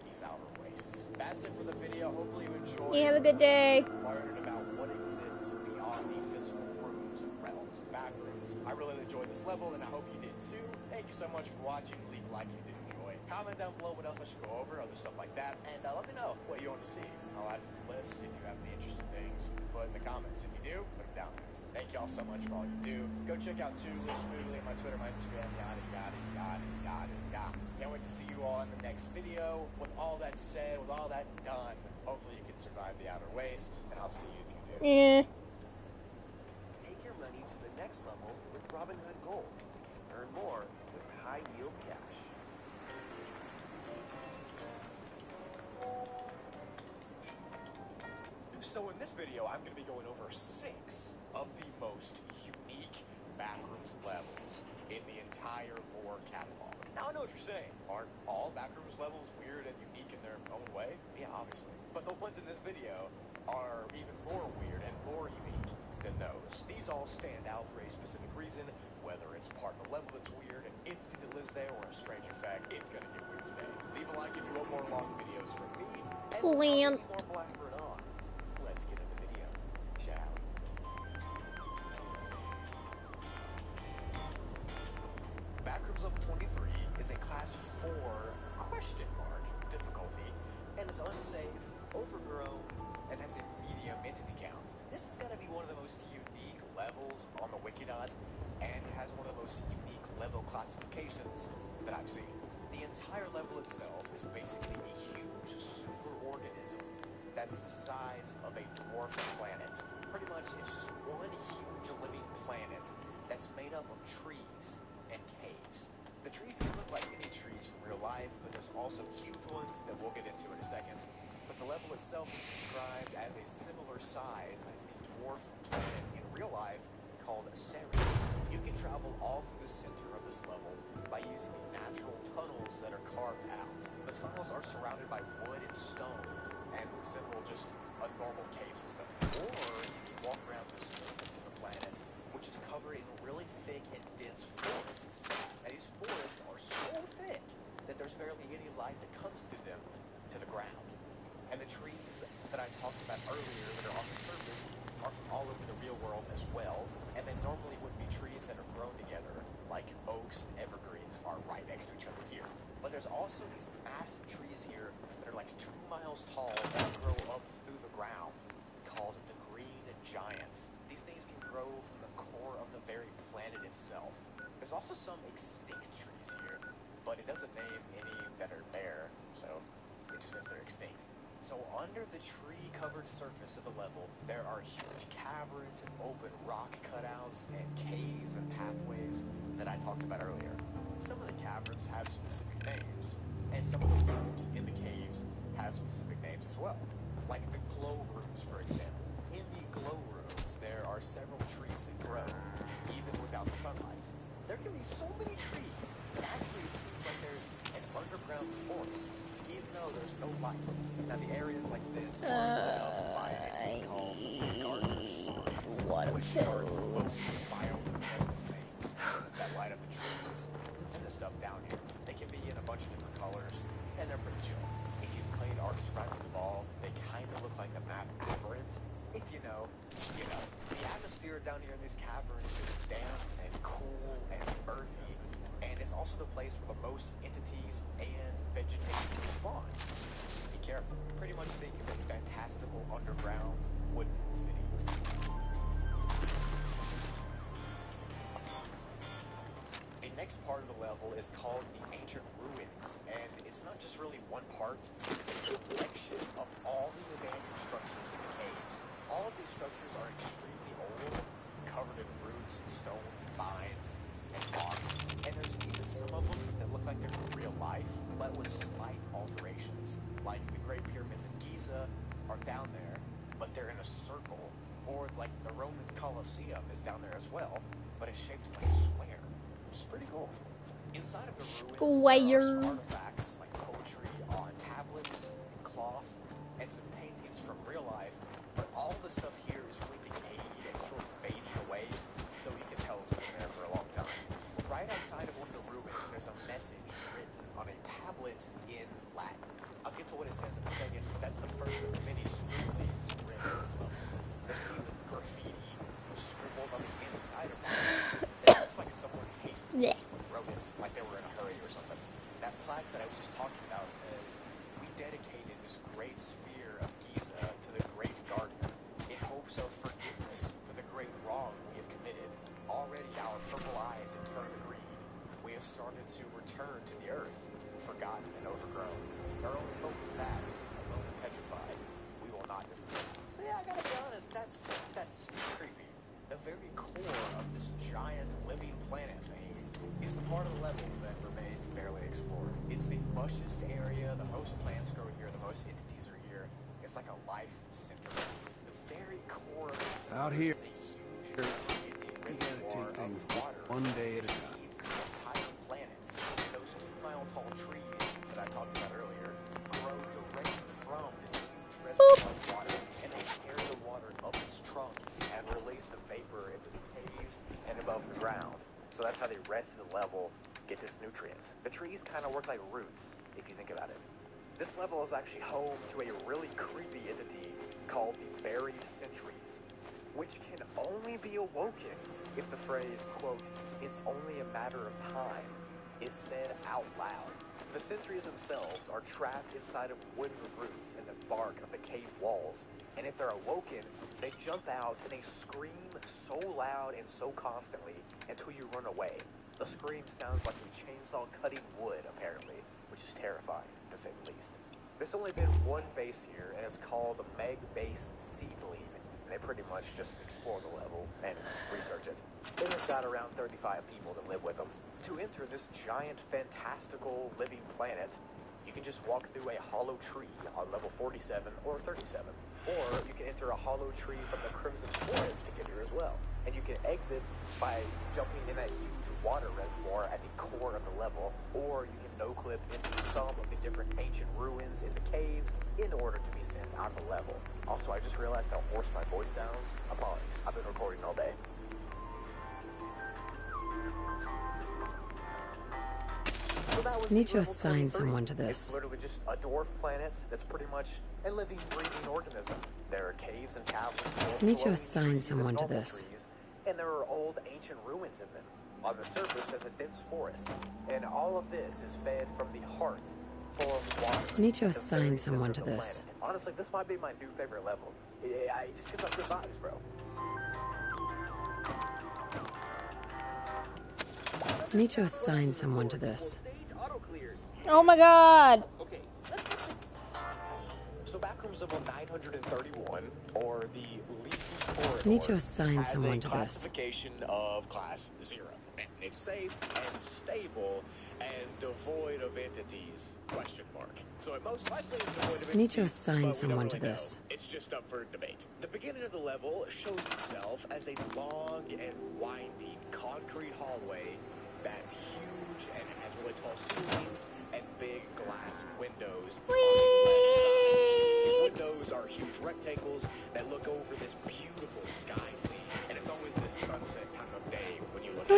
[SPEAKER 9] these outer wastes. That's it for the video. Hopefully you enjoyed.
[SPEAKER 5] You have a good day.
[SPEAKER 9] Learned about what exists beyond the physical rooms and realms of backrooms. I really enjoyed this level, and I hope you did too. Thank you so much for watching. Leave a like if you did enjoy. Comment down below what else I should go over, other stuff like that, and let me know what you want to see. I'll add to the list if you have any interesting things to put in the comments. If you do, put them down there. Thank y'all so much for all you do. Go check out Live Smoothly, my Twitter, my Instagram, yada, yada, yada, yada, yada. Can't wait to see you all in the next video. With all that said, with all that done, hopefully you can survive the outer waste, and I'll see you if you do.
[SPEAKER 5] Yeah.
[SPEAKER 13] Take your money to the next level with Robinhood Gold. Earn more with high-yield cash.
[SPEAKER 9] So in this video, I'm going to be going over 6 of the most unique backrooms levels in the entire lore catalog. Now I know what you're saying. Aren't all backrooms levels weird and unique in their own way? Yeah, obviously. But the ones in this video are even more weird and more unique than those. These all stand out for a specific reason, whether it's part of the level that's weird, an entity that lives there, or a strange effect. It's going to get weird today. Leave a like if you want more long videos from me. And
[SPEAKER 5] Plant.
[SPEAKER 9] more Blackbird on. Let's get into the video, shall we? Backrooms level 23 is a class 4 difficulty and is unsafe, overgrown, and has a medium entity count. This is going to be one of the most unique levels on the Wikidot and has one of the most unique level classifications that I've seen. The entire level itself is basically a huge superorganism that's the size of a dwarf planet. Pretty much, it's just one huge living planet that's made up of trees and caves. The trees can look like any trees from real life, but there's also huge ones that we'll get into in a second. But the level itself is described as a similar size as the dwarf planet in real life called Ceres. You can travel all through the center of this level by using the natural tunnels that are carved out. The tunnels are surrounded by wood and stone and resemble just a normal cave system. Or you can walk around the surface of the planet, which is covered in really thick and dense forests. And these forests are so thick that there's barely any light that comes through them to the ground. And the trees that I talked about earlier that are on the surface are from all over the real world as well, and they normally wouldn't be trees that are grown together, like oaks and evergreens are right next to each other here. But there's also these massive trees here that are like 2 miles tall that grow up through the ground, called the green giants. These things can grow from the core of the very planet itself. There's also some extinct trees here, but it doesn't name any that are there, so it just says they're extinct. So under the tree-covered surface of the level, there are huge caverns and open rock cutouts and caves and pathways that I talked about earlier. Some of the caverns have specific names, and some of the rooms in the caves have specific names as well. Like the glow rooms, for example. In the glow rooms, there are several trees that grow, even without the sunlight. There can be so many trees that actually it seems like there's an underground forest, even though there's no light. Now the areas like this are lit up by things called gardeners, which are low bioluminescent things that light up the trees and the stuff down here. They can be in a bunch of different colors, and they're pretty chill. If you've played Ark Survival Evolved, they kind of look like the map Aberrant. If you know, you know. The atmosphere down here in these caverns is damp and cool and earthy, and it's also the place where the most entities and vegetation spawns. Be careful. Pretty much think of a fantastical underground wooden city. The next part of the level is called the Ancient Ruins, and it's not just really one part, it's a collection of all the abandoned structures in the caves. All of these structures are extremely old, covered in roots and stones and vines and moss, and there's even some of them that look like they're from real life, but with slight alterations. Like the Great Pyramids of Giza are down there, but they're in a circle, or like the Roman Colosseum is down there as well, but it's shaped like a square, which is pretty cool. Inside of the ruins, there are some artifacts like poetry on tablets and cloth, and some paintings from real life, but all the stuff here is really decayed and sort of fading away, so you can tell it's been there for a long time. Right outside of one of the ruins, there's a message written on a tablet in Latin. I'll get to what it says in a second, but that's the first of the many scribblings written in this level. There's even graffiti scribbled on the inside of it that looks like someone hastily wrote it, like they were in a hurry or something. That plaque that I was just talking about says, "We dedicated this great sphere of Giza to the great gardener in hopes of forgiveness for the great wrong we have committed. Already our purple eyes have turned green. We have started to return to the earth, forgotten and overgrown. Our only hope is that, alone and petrified, we will not disappear." Yeah, I gotta be honest, that's creepy. The very core of this giant living planet thing is the part of the level that remains barely explored. It's the lushest area, the most plants grow here, the most entities are here. It's like a life center. The very core of this
[SPEAKER 20] Out here,
[SPEAKER 9] is a huge
[SPEAKER 20] we gotta take things one day at a time.
[SPEAKER 9] feeds the entire planet. Those 2-mile-tall trees that I talked about earlier grow directly from this huge reservoir of water, and they carry the water up its trunk and release the vapor into the caves and above the ground. So that's how the rest of the level gets its nutrients. The trees kind of work like roots, if you think about it. This level is actually home to a really creepy entity called the Buried Sentries, which can only be awoken if the phrase, quote, "it's only a matter of time," is said out loud. The sentries themselves are trapped inside of wooden roots in the bark of the cave walls, and if they're awoken, they jump out and they scream
[SPEAKER 15] so loud and so constantly until you run away. The scream sounds like a chainsaw cutting wood, apparently, which is terrifying, to say the least. There's only been one base here, and it's called the Meg Base Seedling. And they pretty much just explore the level and research it. They've got around 35 people that live with them. To enter this giant, fantastical, living planet, you can just walk through a hollow tree on level 47 or 37. Or you can enter a hollow tree from the Crimson Forest to get here as well. And you can exit by jumping in that huge water reservoir at the core of the level, or you can no-clip into some of the different ancient ruins in the caves in order to be sent out of the level. Also, I just realized how hoarse my voice sounds. Apologies, I've been recording all day.
[SPEAKER 12] I need to assign someone to this.
[SPEAKER 15] It's literally just a dwarf planet that's pretty much a living, breathing organism. There are caves and caverns.
[SPEAKER 12] I need to assign someone to this.
[SPEAKER 15] Trees, and there are old, ancient ruins in them. On the surface, there's a dense forest, and all of this is fed from the heart, full of water.
[SPEAKER 12] I need to assign someone to this.
[SPEAKER 15] Planet. Honestly, this might be my new favorite level. It just gives off good vibes, bro.
[SPEAKER 12] I need to assign someone to this.
[SPEAKER 5] Oh my god!
[SPEAKER 15] Okay. So Backrooms level 931, or the Leafy Corridor,
[SPEAKER 12] I need to assign someone to this.
[SPEAKER 15] Classification of class 0. And it's safe and stable and devoid of entities, question mark. So it most likely is devoid of entities,
[SPEAKER 12] I need to assign someone to this.
[SPEAKER 15] It's just up for debate. The beginning of the level shows itself as a long and winding concrete hallway that's huge and it has really tall ceilings and big glass windows. These windows are huge rectangles that look over this beautiful sky scene, and it's always this sunset time of day when you look at it.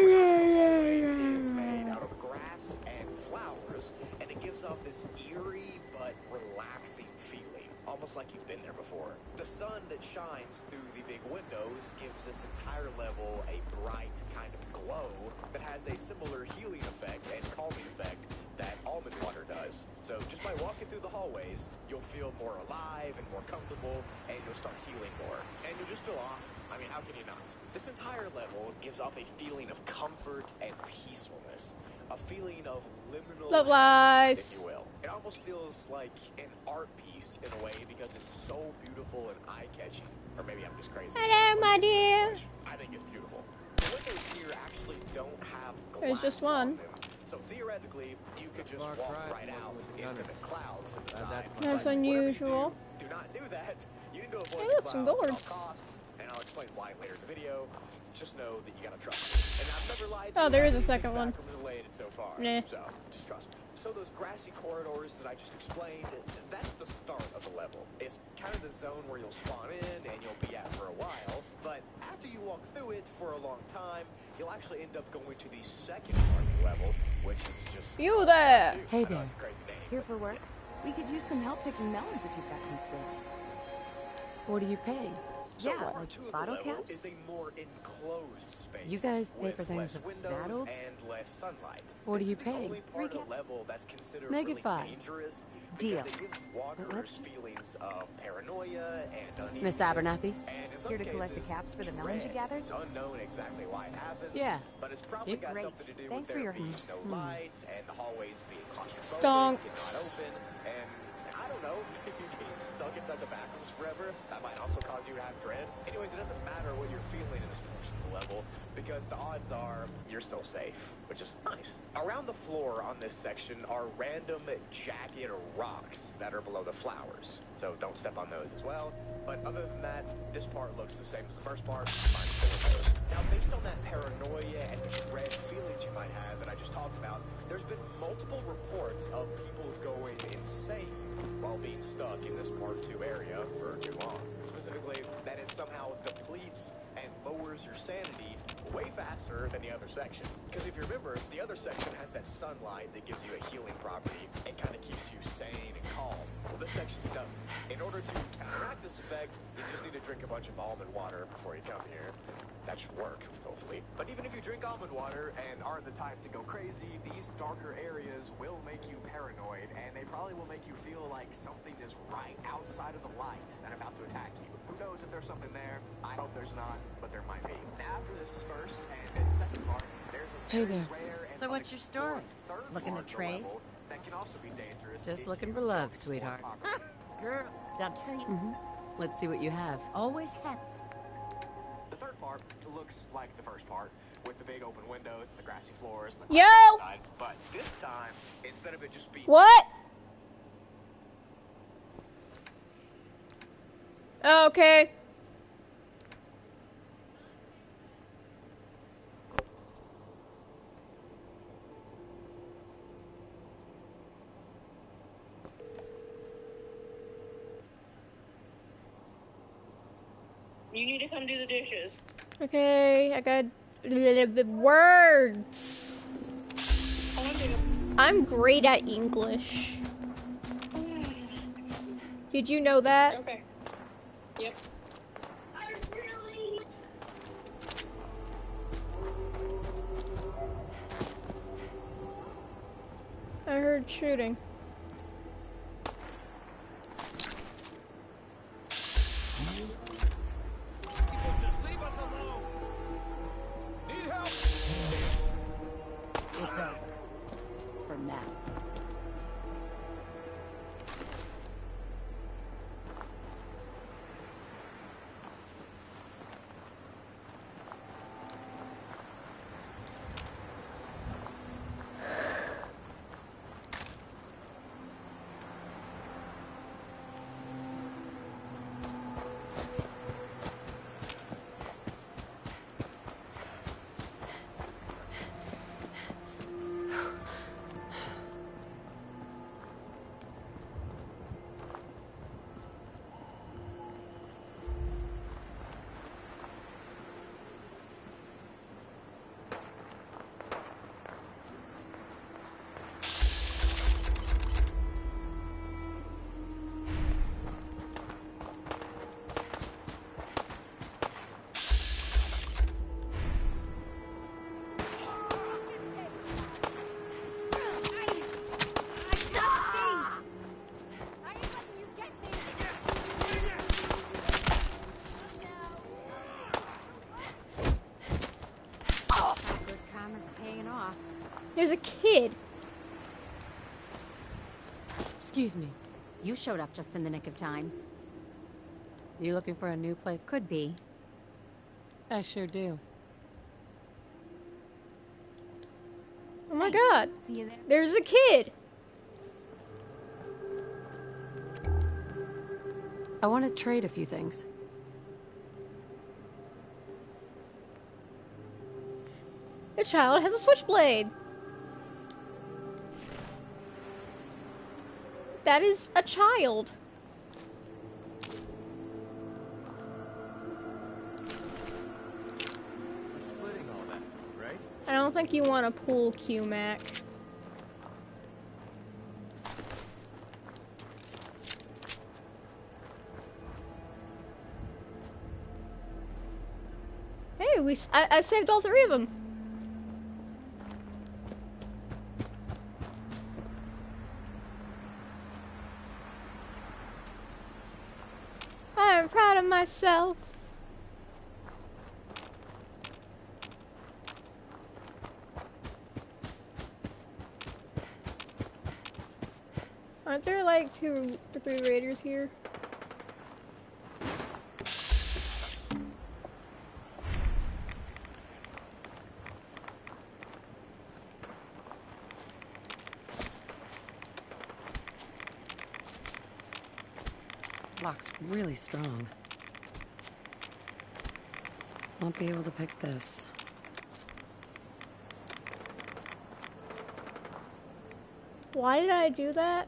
[SPEAKER 15] It is made out of grass and flowers, and it gives off this eerie but relaxing feeling, almost like you've been there before. The sun that shines through the big windows gives this entire level a bright kind of glow that has a similar healing effect and calming effect that almond water does. So just by walking through the hallways, you'll feel more alive and more comfortable, and you'll start healing more. And you'll just feel awesome. I mean, how can you not? This entire level gives off a feeling of comfort and peacefulness. A feeling of liminal
[SPEAKER 5] love life,
[SPEAKER 15] if you will. It almost feels like an art piece in a way because it's so beautiful and eye-catching. Or maybe I'm just crazy.
[SPEAKER 5] Hello, my dear.
[SPEAKER 15] I think it's beautiful. The windows here actually don't have glass.
[SPEAKER 5] There's just one.
[SPEAKER 15] So theoretically, you could just walk right out into the clouds to the side.
[SPEAKER 5] That's unusual.
[SPEAKER 15] Do not do that. You need to avoid
[SPEAKER 5] Hey,
[SPEAKER 15] the
[SPEAKER 5] look, some
[SPEAKER 15] clouds at all
[SPEAKER 5] gourds.
[SPEAKER 15] costs, and I'll explain why later in the video. Just know that you gotta trust me. And I've never lied to
[SPEAKER 5] Oh,
[SPEAKER 15] you.
[SPEAKER 5] there is a second one.
[SPEAKER 15] Related so far.
[SPEAKER 5] Nah.
[SPEAKER 15] So just trust me. So those grassy corridors that I just explained, that's the start of the level. It's kind of the zone where you'll spawn in and you'll be at for a while. But after you walk through it for a long time, you'll actually end up going to the second part of the level, which is just
[SPEAKER 5] you there.
[SPEAKER 12] Hey there.
[SPEAKER 14] Here for work? We could use some help picking melons if you've got some spare.
[SPEAKER 12] What are you paying?
[SPEAKER 15] So
[SPEAKER 14] Yeah,
[SPEAKER 15] part
[SPEAKER 14] like
[SPEAKER 15] 2 of the
[SPEAKER 14] bottle
[SPEAKER 15] level
[SPEAKER 14] caps?
[SPEAKER 15] is a more enclosed space.
[SPEAKER 12] You guys pay
[SPEAKER 15] with
[SPEAKER 12] for things
[SPEAKER 15] less
[SPEAKER 12] with
[SPEAKER 15] windows
[SPEAKER 12] battles?
[SPEAKER 15] and less sunlight.
[SPEAKER 12] What are
[SPEAKER 15] This
[SPEAKER 12] you
[SPEAKER 15] is the
[SPEAKER 12] paying?
[SPEAKER 15] only part of the level that's considered
[SPEAKER 12] Make it
[SPEAKER 15] really
[SPEAKER 12] 5.
[SPEAKER 15] dangerous
[SPEAKER 14] Deal.
[SPEAKER 15] because it gives walkers feelings of paranoia and uneasiness.
[SPEAKER 12] Miss Abernathy?
[SPEAKER 15] And in some
[SPEAKER 14] Here to collect the
[SPEAKER 15] cases,
[SPEAKER 14] caps for the
[SPEAKER 15] dread.
[SPEAKER 14] melons you gathered?
[SPEAKER 15] It's unknown exactly why it happens.
[SPEAKER 12] Yeah.
[SPEAKER 15] But it's probably got
[SPEAKER 14] Great.
[SPEAKER 15] something to do
[SPEAKER 14] Thanks
[SPEAKER 15] with
[SPEAKER 14] for your
[SPEAKER 15] there being
[SPEAKER 14] help.
[SPEAKER 15] no light and the hallways being claustrophobic
[SPEAKER 5] Stonks.
[SPEAKER 15] and not open. And I don't know, maybe being stuck inside the backrooms forever, that might also cause you to have dread. Anyways, it doesn't matter what you're feeling in this portion of the level, because the odds are you're still safe, which is nice. Around the floor on this section are random jagged rocks that are below the flowers, so don't step on those as well. But other than that, this part looks the same as the first part, minus the windows. Now, based on that paranoia and the dread feelings you might have that I just talked about, there's been multiple reports of people going insane while being stuck in this Part 2 area for too long. Specifically, that it somehow depletes and lowers your sanity way faster darker than the other section. Because if you remember, the other section has that sunlight that gives you a healing property and kind of keeps you sane and calm. Well, this section doesn't. In order to counteract this effect, you just need to drink a bunch of almond water before you come here. That should work, hopefully. But even if you drink almond water and aren't the type to go crazy, these darker areas will make you paranoid, and they probably will make you feel like something is right outside of the light and about to attack you. Who knows if there's something there? I hope there's not, but there might be. Now, after this first and second part, there's a
[SPEAKER 12] Hey
[SPEAKER 15] very
[SPEAKER 12] there.
[SPEAKER 15] rare and
[SPEAKER 19] So what's your story?
[SPEAKER 15] third
[SPEAKER 19] Looking to
[SPEAKER 15] part of the
[SPEAKER 19] trade?
[SPEAKER 15] level that can also be dangerous.
[SPEAKER 12] Just
[SPEAKER 15] if
[SPEAKER 12] looking
[SPEAKER 15] you
[SPEAKER 12] for love,
[SPEAKER 15] explore
[SPEAKER 12] sweetheart.
[SPEAKER 15] properly.
[SPEAKER 19] Girl, I'll tell you.
[SPEAKER 12] Let's see what you have.
[SPEAKER 19] Always happy.
[SPEAKER 15] The third part looks like the first part, with the big open windows and the grassy floors. And the
[SPEAKER 5] Yo!
[SPEAKER 15] outside. But this time, instead of it just being
[SPEAKER 5] What? Okay.
[SPEAKER 6] You need to come do the dishes.
[SPEAKER 5] Okay, I got the words. I'm great at English. Did you know that?
[SPEAKER 6] Okay. Yep.
[SPEAKER 5] I heard shooting.
[SPEAKER 3] Just leave us alone. Need help?
[SPEAKER 18] It's over. For now.
[SPEAKER 19] Good karma's paying off.
[SPEAKER 5] There's a kid.
[SPEAKER 12] Excuse me.
[SPEAKER 19] You showed up just in the nick of time.
[SPEAKER 12] You looking for a new place?
[SPEAKER 19] Could be.
[SPEAKER 12] I sure do.
[SPEAKER 5] Oh my god.
[SPEAKER 19] See you there.
[SPEAKER 5] There's a kid.
[SPEAKER 12] I want to trade a few things.
[SPEAKER 5] The child has a switchblade. That is a child.
[SPEAKER 16] Splitting all that, right?
[SPEAKER 5] I don't think you want to pull Q-Mac. Hey, I saved all three of them. I'm proud of myself. Aren't there like 2 or 3 raiders here?
[SPEAKER 12] Lock's really strong. Won't be able to pick this.
[SPEAKER 5] Why did I do that?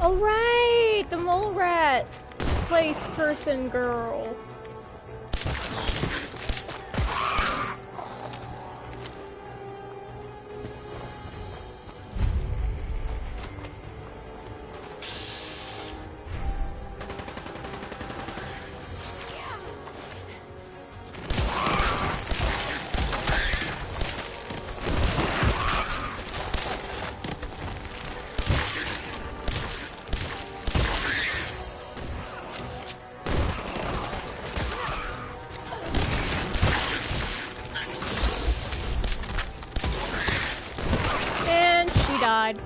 [SPEAKER 5] Oh right, the mole rat place person girl. Died.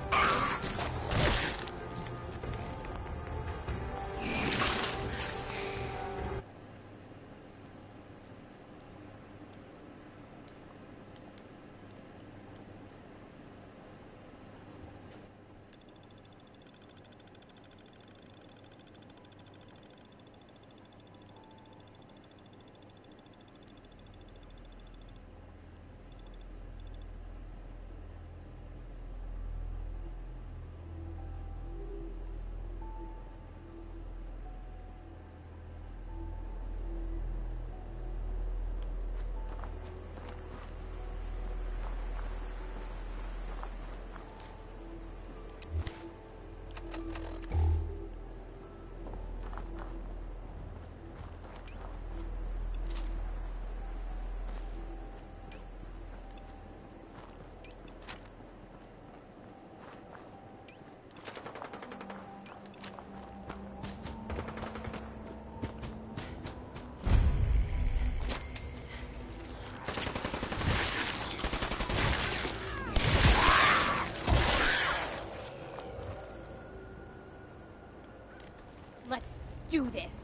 [SPEAKER 2] Do this.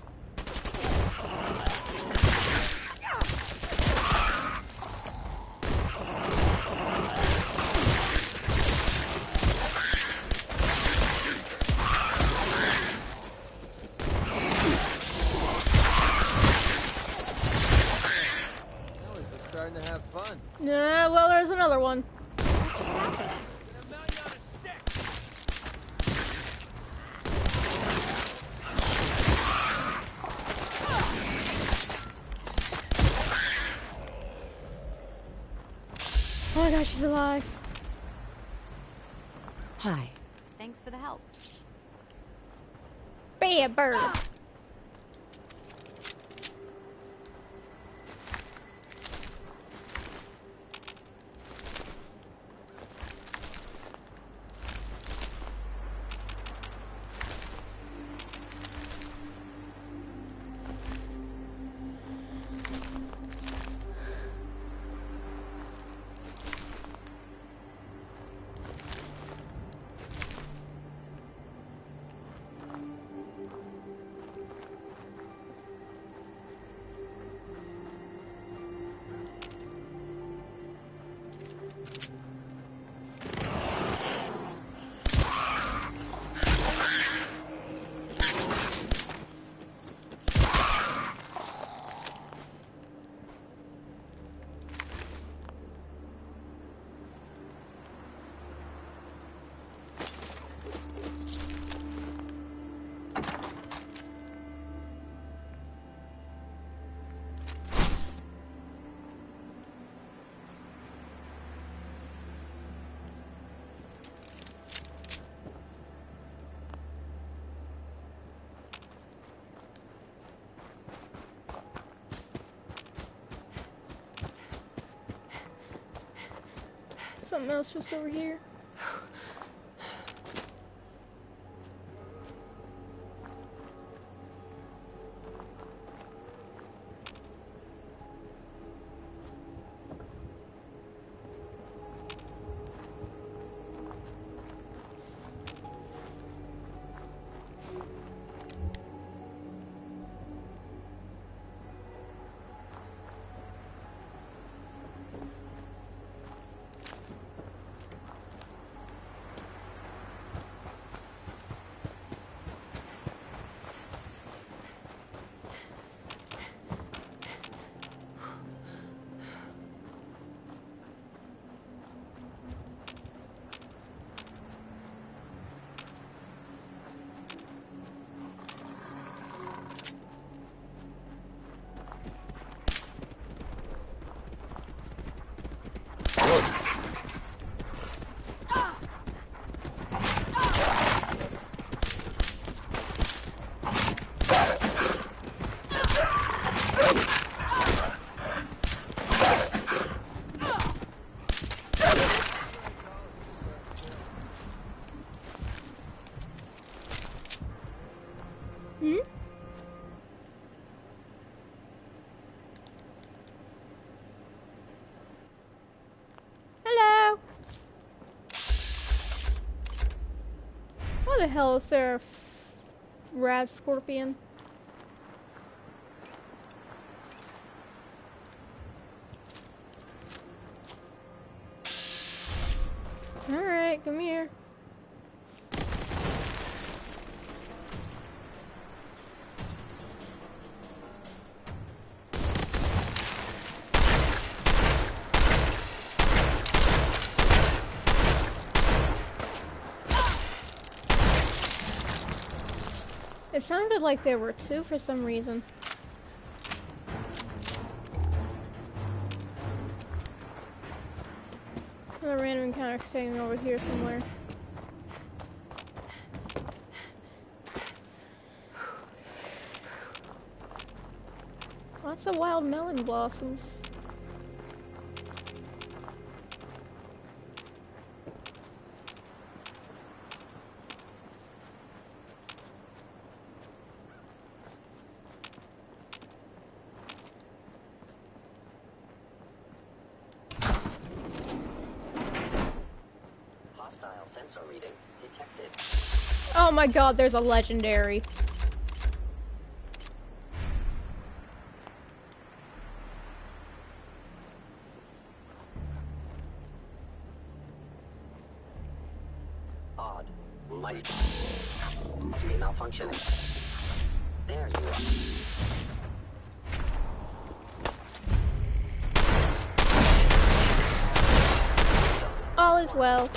[SPEAKER 16] Starting to have fun.
[SPEAKER 5] Yeah, well, there's another one.
[SPEAKER 2] What just happened?
[SPEAKER 5] Oh my gosh, she's alive.
[SPEAKER 2] Hi. Thanks for the help.
[SPEAKER 5] Be a bird. Something else just over here. How the hell is there a Raz Scorpion? Alright, come here. It sounded like there were two for some reason. Another random encounter staying over here somewhere. Lots of wild melon blossoms.
[SPEAKER 21] Sensor reading detected.
[SPEAKER 5] Oh my god, there's a legendary.
[SPEAKER 21] Odd. My must be malfunctioning. There you are.
[SPEAKER 5] All is well.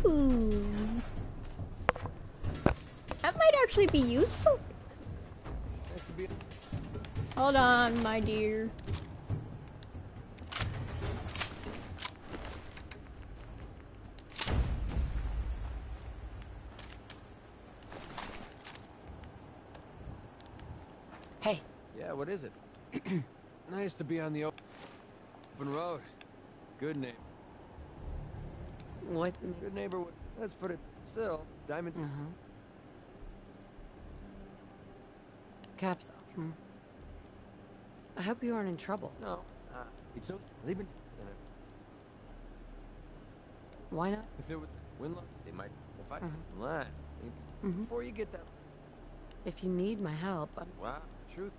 [SPEAKER 5] Ooh. That might actually be useful. Hold on, my dear.
[SPEAKER 19] Hey.
[SPEAKER 16] Yeah, what is it? Nice to be on the open road. Good name.
[SPEAKER 12] What?
[SPEAKER 16] Good neighbor. Let's put it. Still, diamonds.
[SPEAKER 12] Caps. I hope you aren't in trouble.
[SPEAKER 16] No. It's so leaving.
[SPEAKER 12] Why not?
[SPEAKER 16] If it was Winlock, they might. If I lie, before you get that.
[SPEAKER 12] If you need my help,
[SPEAKER 16] Wow, truth.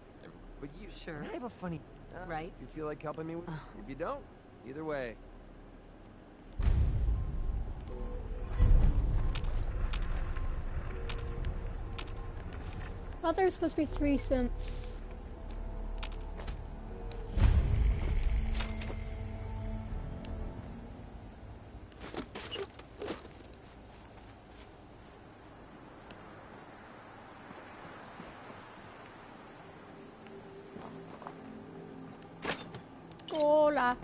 [SPEAKER 16] But you
[SPEAKER 12] sure.
[SPEAKER 16] I have a funny.
[SPEAKER 12] Right.
[SPEAKER 16] If you feel like helping me, if you don't, either way.
[SPEAKER 5] Oh, there's supposed to be 3 cents. Hola.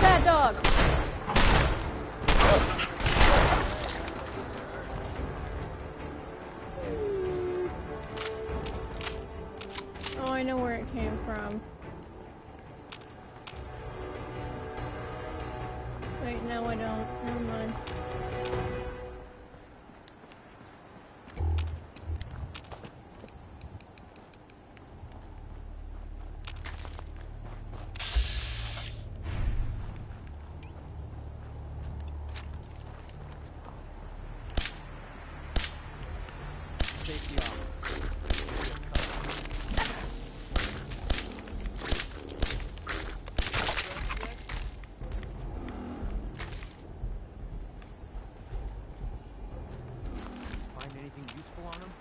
[SPEAKER 5] Bad dog. Oh, I know where it came from. Wait, no, I don't. Never mind.
[SPEAKER 16] Safety off. Find anything useful on him?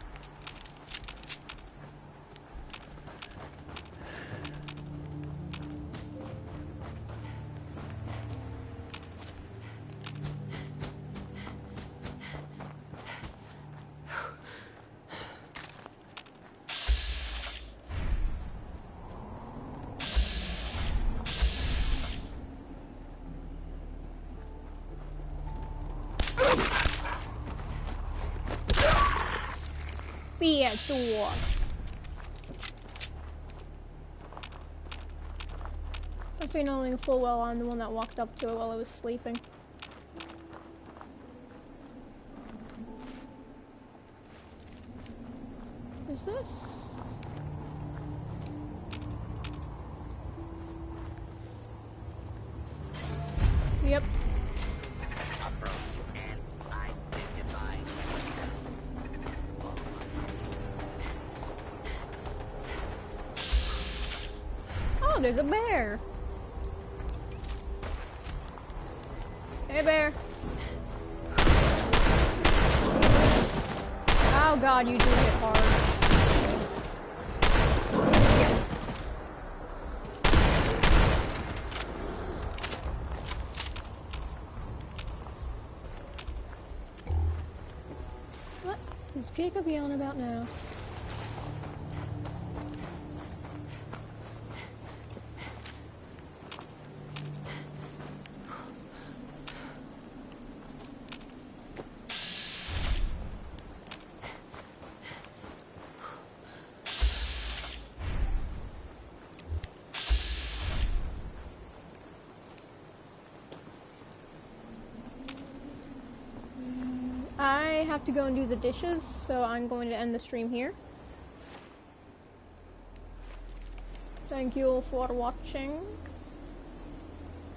[SPEAKER 5] Beer door. Actually, knowing full well I'm the one that walked up to it while I was sleeping. is this? Yep. Oh, there's a bear. Hey, bear. Oh god, you do hit hard. What is Jacob yelling about now? I have to go and do the dishes, so I'm going to end the stream here. Thank you all for watching.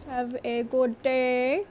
[SPEAKER 5] Have a good day.